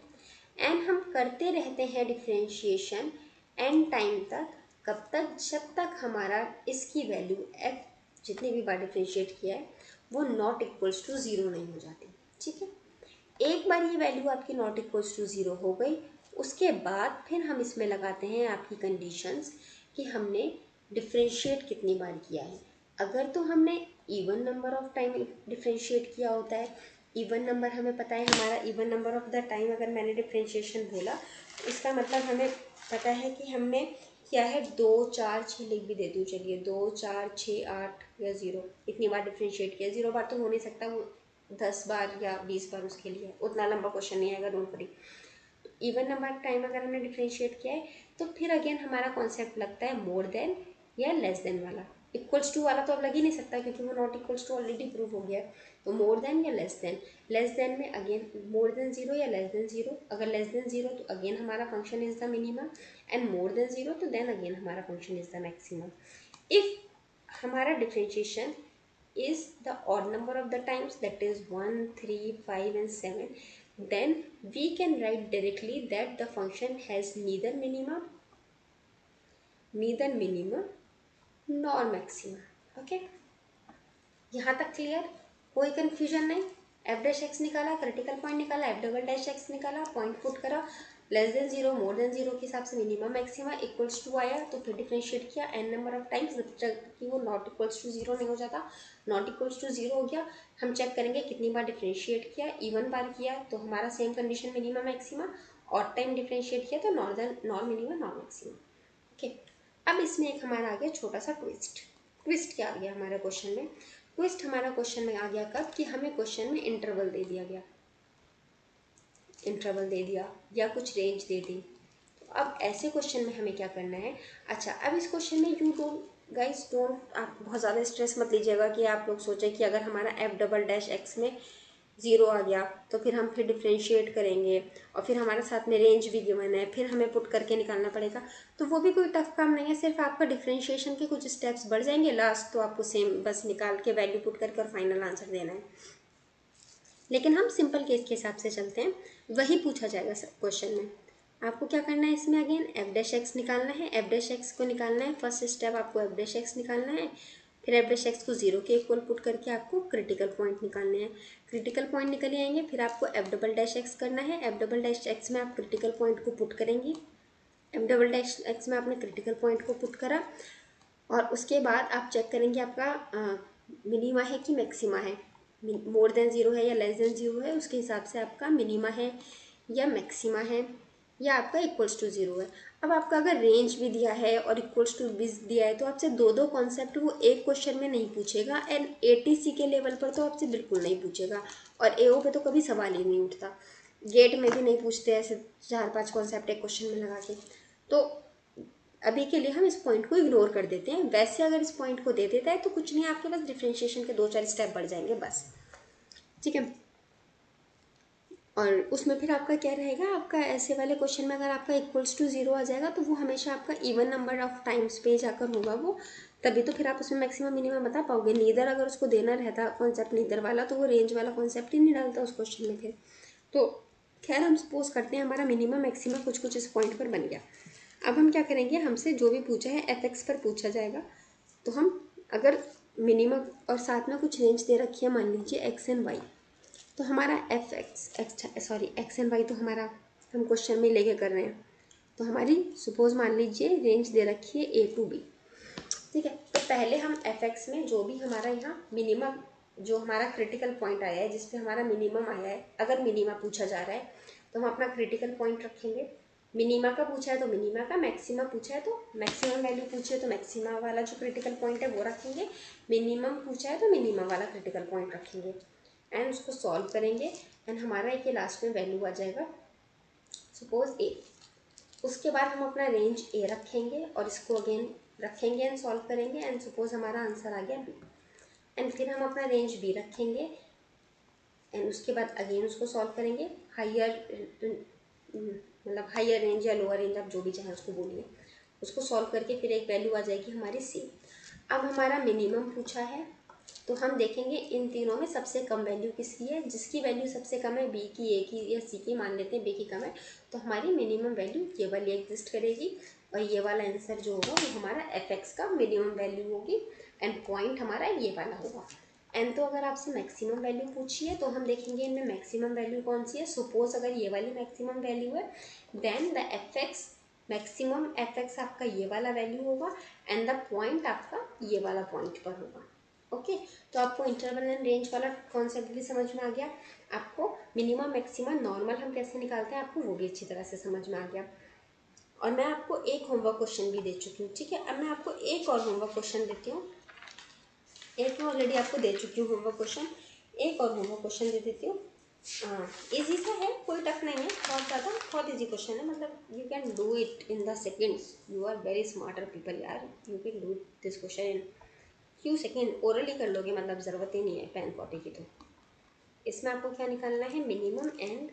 एंड हम करते रहते हैं डिफ्रेंशिएशन एंड टाइम तक। कब तक, जब तक हमारा इसकी वैल्यू एफ जितनी भी बार डिफ्रेंशिएट किया है वो नॉट इक्वल्स टू 0 नहीं हो जाती। ठीक है, एक बार ये वैल्यू आपकी नॉट इक्वल्स टू 0 हो गई, उसके बाद फिर हम इसमें लगाते हैं आपकी कंडीशंस कि हमने डिफ्रेंशिएट कितनी बार किया है। अगर तो हमने even number of time differentiate किया होता है, इवन नंबर हमें पता है हमारा even number of the time, अगर मैंने डिफ्रेंशिएशन बोला इसका मतलब हमें पता है कि हमने क्या है 2 4 6 लिख भी देती हूँ, चलिए 2 4 6 8 या 0 इतनी बार डिफ्रेंशिएट किया। 0 बार तो हो नहीं सकता, वो 10 बार या 20 बार उसके लिए उतना लंबा क्वेश्चन नहीं आएगा, डोंट वरी। तो इवन नंबर टाइम अगर हमने डिफ्रेंशिएट किया है तो फिर अगेन हमारा कॉन्सेप्ट लगता है मोर देन या लेस देन वाला। इक्वल्स टू वाला तो अब लग ही नहीं सकता क्योंकि वो not equals to already prove हो गया है। तो मोर देन या लेस देन, लेस देन में अगेन मोर देन 0 या लेस देन 0। अगर लेस देन 0 तो अगेन हमारा function is the minimum, and more than 0 तो देन अगेन हमारा function is the maximum. If हमारा differentiation is the odd number of the times, that is 1 3 5 and 7, then we can write directly that the function has neither minimum nor maximum. Okay, यहाँ तक clear, कोई confusion नहीं। F dash x निकाला, critical point निकाला, F double dash x निकाला, point put करा, less than zero more than zero के हिसाब से मिनिमम मैक्सिमा इक्वल्स टू आया, तो फिर डिफ्रेंशिएट किया एन नंबर ऑफ टाइम्स जब तक कि वो नॉट इक्वल्स टू जीरो नहीं हो जाता। नॉट इक्वल्स टू जीरो हो गया, हम चेक करेंगे कितनी बार डिफ्रेंशिएट किया, इवन बार किया तो हमारा सेम कंडीशन मिनिमम मैक्सिमा, और टाइम डिफ्रेंशिएट किया तो nor minimum nor maxima. Okay, अब इसमें एक हमारा आ गया छोटा सा ट्विस्ट क्या आ गया हमारे क्वेश्चन में? ट्विस्ट हमारा क्वेश्चन में आ गया कब कि हमें क्वेश्चन में इंटरवल दे दिया गया, इंटरवल दे दिया या कुछ रेंज दे दी। तो अब ऐसे क्वेश्चन में हमें क्या करना है? अच्छा, अब इस क्वेश्चन में यू डोंट आप बहुत ज़्यादा स्ट्रेस मत लीजिएगा कि आप लोग सोचें कि अगर हमारा एफ डबल डैश एक्स में ज़ीरो आ गया तो फिर हम फिर डिफ्रेंशिएट करेंगे और फिर हमारे साथ में रेंज भी गिवन है, फिर हमें पुट करके निकालना पड़ेगा। तो वो भी कोई टफ काम नहीं है, सिर्फ आपका डिफ्रेंशिएशन के कुछ स्टेप्स बढ़ जाएंगे, लास्ट तो आपको सेम बस निकाल के वैल्यू पुट करके और फाइनल आंसर देना है। लेकिन हम सिंपल केस के हिसाब से चलते हैं, वही पूछा जाएगा क्वेश्चन में। आपको क्या करना है इसमें? अगेन एफ डैश एक्स निकालना है, एफ डैश एक्स को निकालना है, फर्स्ट स्टेप आपको एफ डैश एक्स निकालना है, फिर एफ डैश एक्स को जीरो के इक्वल पुट करके आपको क्रिटिकल पॉइंट निकालने हैं। क्रिटिकल पॉइंट निकल आएंगे, फिर आपको एफ डबल डैश एक्स करना है, एफ डबल डैश एक्स में आप क्रिटिकल पॉइंट को पुट करेंगी, एफ डबल डैश एक्स में आपने क्रिटिकल पॉइंट को पुट करा, और उसके बाद आप चेक करेंगे आपका मिनिमा है कि मैक्सिमा है, मोर देन ज़ीरो है या लेस देन ज़ीरो है, उसके हिसाब से आपका मिनिमा है या मैक्सिमा है या आपका इक्वल्स टू ज़ीरो है। अब आपका अगर रेंज भी दिया है और इक्वल्स टू भी दिया है तो आपसे दो दो कॉन्सेप्ट वो एक क्वेश्चन में नहीं पूछेगा, एंड एटीसी के लेवल पर तो आपसे बिल्कुल नहीं पूछेगा, और एओ पे तो कभी सवाल ही नहीं उठता, गेट में भी नहीं पूछते ऐसे चार पांच कॉन्सेप्ट एक क्वेश्चन में लगा के। तो अभी के लिए हम इस पॉइंट को इग्नोर कर देते हैं। वैसे अगर इस पॉइंट को दे देता है तो कुछ नहीं, आपके पास डिफ्रेंशिएशन के दो चार स्टेप बढ़ जाएंगे बस, ठीक है। और उसमें फिर आपका क्या रहेगा, आपका ऐसे वाले क्वेश्चन में अगर आपका इक्वल्स टू जीरो आ जाएगा तो वो हमेशा आपका इवन नंबर ऑफ टाइम्स पे जाकर होगा वो, तभी तो फिर आप उसमें मैक्सिमम मिनिमम बता पाओगे। नीदर अगर उसको देना रहता कॉन्सेप्ट नीदर वाला तो वो रेंज वाला कॉन्सेप्ट ही नहीं डालता उस क्वेश्चन में फिर। तो खैर हम सपोज करते हैं हमारा मिनिमम मैक्सिमम कुछ कुछ इस पॉइंट पर बन गया। अब हम क्या करेंगे, हमसे जो भी पूछा है एफ एक्स पर पूछा जाएगा, तो हम अगर मिनिमम और साथ में कुछ रेंज दे रखी है, मान लीजिए एक्स एंड वाई, तो हमारा एक्स एंड वाई तो हमारा हम क्वेश्चन में लेके कर रहे हैं, तो हमारी सपोज मान लीजिए रेंज दे रखी है ए टू बी, ठीक है। तो पहले हम एफ एक्स में जो भी हमारा यहाँ मिनिमम जो हमारा क्रिटिकल पॉइंट आया है, जिसपे हमारा मिनिमम आया है, अगर मिनिमा पूछा जा रहा है तो हम अपना क्रिटिकल पॉइंट रखेंगे। मिनिमा का पूछा है तो मिनिमा का, मैक्सिमा पूछा है तो मैक्सिमम वैल्यू पूछी है तो मैक्सिमा वाला जो क्रिटिकल पॉइंट है वो रखेंगे, मिनिमम पूछा है तो मिनिमा वाला क्रिटिकल पॉइंट रखेंगे, एंड उसको सॉल्व करेंगे, एंड हमारा एक लास्ट में वैल्यू आ जाएगा सपोज ए। उसके बाद हम अपना रेंज ए रखेंगे और इसको अगेन रखेंगे एंड सॉल्व करेंगे, एंड सपोज हमारा आंसर आ गया बी, एंड फिर हम अपना रेंज बी रखेंगे एंड उसके बाद अगेन उसको सॉल्व करेंगे, हायर मतलब हायर रेंज या लोअर रेंज आप जो भी चाहें उसको बोलिए, उसको सॉल्व करके फिर एक वैल्यू आ जाएगी हमारी सी। अब हमारा मिनिमम पूछा है तो हम देखेंगे इन तीनों में सबसे कम वैल्यू किसकी है, जिसकी वैल्यू सबसे कम है, बी की, ए की या सी की, मान लेते हैं बी की कम है, तो हमारी मिनिमम वैल्यू ये वाली एग्जिस्ट करेगी, और ये वाला आंसर जो होगा वो हमारा एफ एक्स का मिनिमम वैल्यू होगी, एंड पॉइंट हमारा ये वाला होगा। एंड तो अगर आपसे मैक्सिमम वैल्यू पूछी है तो हम देखेंगे इनमें मैक्सिमम वैल्यू कौन सी है। सपोज अगर ये वाली मैक्सिमम वैल्यू है, then the F X maximum F X आपका ये वाला वैल्यू होगा, एंड द पॉइंट आपका ये वाला पॉइंट पर होगा। ओके, तो आपको इंटरवल एंड रेंज वाला कॉन्सेप्ट भी समझ में आ गया, आपको मिनिमम मैक्सिमम नॉर्मल हम कैसे निकालते हैं आपको वो भी अच्छी तरह से समझ में आ गया। और मैं आपको एक होमवर्क क्वेश्चन भी दे चुकी हूँ, ठीक है। अब मैं आपको एक और होमवर्क क्वेश्चन देती हूँ, एक मैं ऑलरेडी आपको दे चुकी हूँ होमवर्क क्वेश्चन, एक और होमवर्क क्वेश्चन दे देती हूँ। इजी सा है, कोई टफ नहीं है, बहुत इजी क्वेश्चन है, मतलब you can do it in the seconds, you are very smarter people यार, you can do this question in few second, orally कर लोगे, मतलब ज़रूरत ही नहीं है पेन कॉपी की। तो इसमें आपको क्या निकालना है, minimum and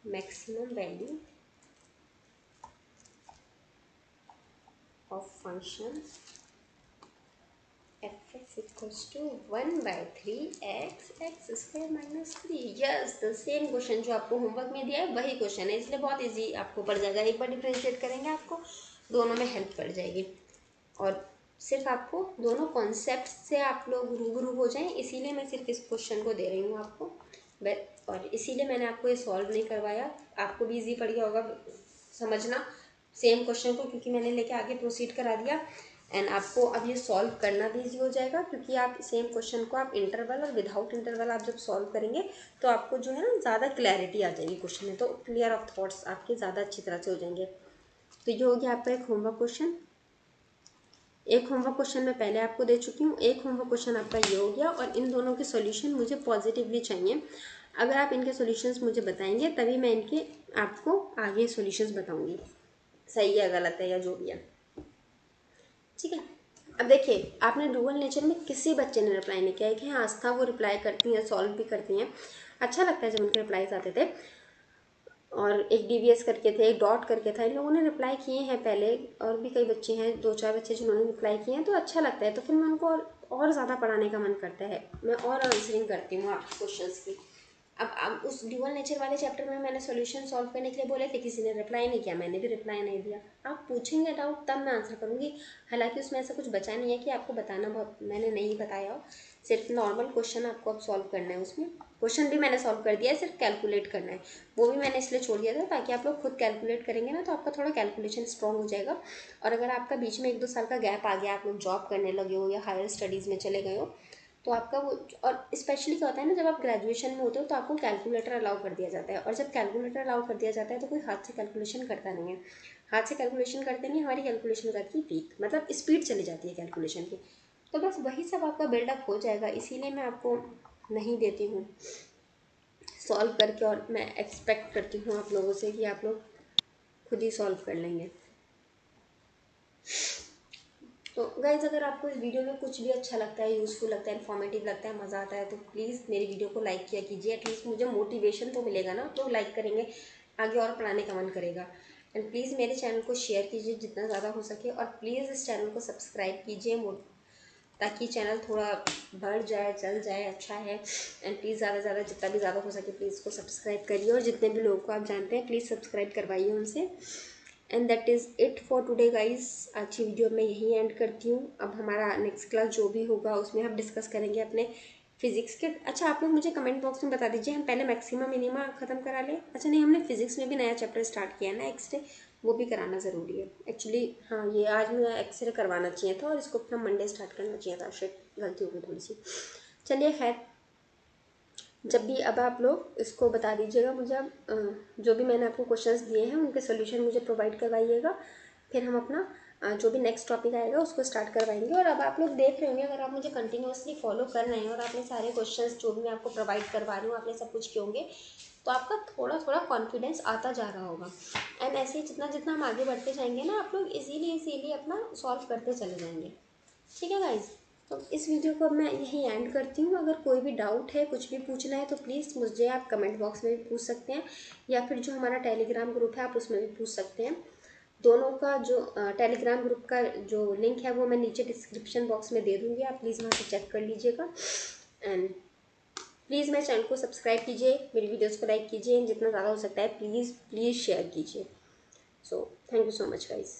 maximum value of function fx equals to 1/3 x² - 3। Yes, the same question जो आपको होमवर्क में दिया है वही क्वेश्चन है, इसलिए बहुत इजी आपको पड़ जाएगा। एक बार डिफ्रेंशिएट करेंगे आपको दोनों में हेल्प पड़ जाएगी, और सिर्फ आपको दोनों कॉन्सेप्ट से आप लोग रूबरू हो जाएं, इसीलिए मैं सिर्फ इस क्वेश्चन को दे रही हूँ आपको। और इसीलिए मैंने आपको ये सॉल्व नहीं करवाया, आपको भी इजी पड़ गया होगा समझना सेम क्वेश्चन को, क्योंकि मैंने लेके आगे प्रोसीड करा दिया। एंड आपको अब ये सॉल्व करना भी ईजी हो जाएगा, क्योंकि आप सेम क्वेश्चन को आप इंटरवल और विदाउट इंटरवल आप जब सॉल्व करेंगे तो आपको जो है ना ज़्यादा क्लैरिटी आ जाएगी क्वेश्चन में, तो क्लियर ऑफ थॉट्स आपके ज़्यादा अच्छी तरह से हो जाएंगे। तो ये हो गया आपका एक होमवर्क क्वेश्चन। एक होमवर्क क्वेश्चन मैं पहले आपको दे चुकी हूँ, एक होमवर्क क्वेश्चन आपका ये हो गया, और इन दोनों के सॉल्यूशन मुझे पॉजिटिवली चाहिए। अगर आप इनके सॉल्यूशंस मुझे बताएंगे तभी मैं इनके आपको आगे सॉल्यूशंस बताऊंगी, सही है गलत है या जो भी है, ठीक है। अब देखिए, आपने डुअल नेचर में किसी बच्चे ने रिप्लाई नहीं किया है कि हाँ आस्था वो रिप्लाई करती हैं, सॉल्व भी करती हैं, अच्छा लगता है जब उनके रिप्लाईज आते थे। और एक डीवीएस करके थे, एक डॉट करके था, इन लोगों ने रिप्लाई किए हैं पहले, और भी कई बच्चे हैं, 2-4 बच्चे जिन्होंने रिप्लाई किए हैं, तो अच्छा लगता है। तो फिर मैं उनको और ज़्यादा पढ़ाने का मन करता है, मैं और आंसरिंग करती हूँ आपके क्वेश्चंस की। अब उस ड्यूअल नेचर वाले चैप्टर में मैंने सॉल्यूशन सॉल्व करने के लिए बोले थे, किसी ने रिप्लाई नहीं किया, मैंने भी रिप्लाई नहीं दिया। आप पूछेंगे डाउट तब मैं आंसर करूँगी, हालांकि उसमें ऐसा कुछ बचा नहीं है कि आपको बताना बहुत मैंने नहीं बताया हो, सिर्फ नॉर्मल क्वेश्चन आपको अब सॉल्व करना है। उसमें क्वेश्चन भी मैंने सॉल्व कर दिया है, सिर्फ कैलकुलेट करना है, वो भी मैंने इसलिए छोड़ दिया था ताकि आप लोग खुद कैलकुलेट करेंगे ना तो आपका थोड़ा कैलकुलेशन स्ट्रॉन्ग हो जाएगा। और अगर आपका बीच में 1-2 साल का गैप आ गया, आप लोग जॉब करने लगे हो या हायर स्टडीज़ में चले गए हो, तो आपका वो, और स्पेशली क्या होता है ना, जब आप ग्रेजुएशन में होते हो तो आपको कैलकुलेटर अलाउ कर दिया जाता है, और जब कैलकुलेटर अलाउ कर दिया जाता है तो कोई हाथ से कैलकुलेशन करता नहीं है, हाथ से कैलकुलेशन करते नहीं, हमारी कैलकुलेशन हो जाती है वीक, मतलब स्पीड चली जाती है कैलकुलेशन की। तो बस वही सब आपका बिल्डअप हो जाएगा, इसीलिए मैं आपको नहीं देती हूँ सॉल्व करके, और मैं एक्सपेक्ट करती हूँ आप लोगों से कि आप लोग खुद ही सॉल्व कर लेंगे। तो गाइज़, अगर आपको इस वीडियो में कुछ भी अच्छा लगता है, यूज़फुल लगता है, इन्फॉर्मेटिव लगता है, मज़ा आता है, तो प्लीज़ मेरी वीडियो को लाइक किया कीजिए, एटलीस्ट मुझे मोटिवेशन तो मिलेगा ना, आप लोग लाइक करेंगे आगे और पढ़ाने का मन करेगा। एंड प्लीज़ मेरे चैनल को शेयर कीजिए जितना ज़्यादा हो सके, और प्लीज़ इस चैनल को सब्सक्राइब कीजिए ताकि चैनल थोड़ा बढ़ जाए, चल जाए, अच्छा है। एंड प्लीज़ ज़्यादा से ज़्यादा जितना भी ज़्यादा हो सके प्लीज़ इसको सब्सक्राइब करिए, और जितने भी लोगों को आप जानते हैं प्लीज़ सब्सक्राइब करवाइए उनसे। And that is it for today guys. आज की वीडियो मैं यहीं एंड करती हूँ। अब हमारा नेक्स्ट क्लास जो भी होगा उसमें हम डिस्कस करेंगे अपने फिजिक्स के। अच्छा, आप लोग मुझे कमेंट बॉक्स में बता दीजिए, हम पहले मैक्सिमा मिनिमा ख़त्म करा लें। अच्छा नहीं, हमने फिजिक्स में भी नया चैप्टर स्टार्ट किया है ना एक्स रे, वो भी कराना ज़रूरी है एक्चुअली। हाँ, ये आज मैं एक्सरे करवाना चाहिए था और इसको फिर मंडे स्टार्ट करना चाहिए था, शिट गलती हो गई थोड़ी सी। चलिए खैर, जब भी अब आप लोग इसको बता दीजिएगा मुझे, जो भी मैंने आपको क्वेश्चंस दिए हैं उनके सॉल्यूशन मुझे प्रोवाइड करवाइएगा, फिर हम अपना जो भी नेक्स्ट टॉपिक आएगा उसको स्टार्ट करवाएंगे। और अब आप लोग देख रहे होंगे, अगर आप मुझे कंटिन्यूअसली फॉलो कर रहे हैं और आपने सारे क्वेश्चंस जो भी मैं आपको प्रोवाइड करवा रही हूँ आपने सब कुछ किए होंगे, तो आपका थोड़ा थोड़ा कॉन्फिडेंस आता जा रहा होगा। एंड ऐसे ही जितना जितना हम आगे बढ़ते जाएंगे ना, आप लोग इजीली अपना सॉल्व करते चले जाएंगे, ठीक है गाइज। तो इस वीडियो को अब मैं यहीं एंड करती हूँ। अगर कोई भी डाउट है, कुछ भी पूछना है, तो प्लीज़ मुझे आप कमेंट बॉक्स में भी पूछ सकते हैं, या फिर जो हमारा टेलीग्राम ग्रुप है आप उसमें भी पूछ सकते हैं। दोनों का जो टेलीग्राम ग्रुप का जो लिंक है वो मैं नीचे डिस्क्रिप्शन बॉक्स में दे दूँगी, आप प्लीज़ वहाँ से चेक कर लीजिएगा। एंड प्लीज़ मेरे चैनल को सब्सक्राइब कीजिए, मेरी वीडियोज़ को लाइक कीजिए, जितना ज़्यादा हो सकता है प्लीज़ शेयर कीजिए। So thank you so much guys.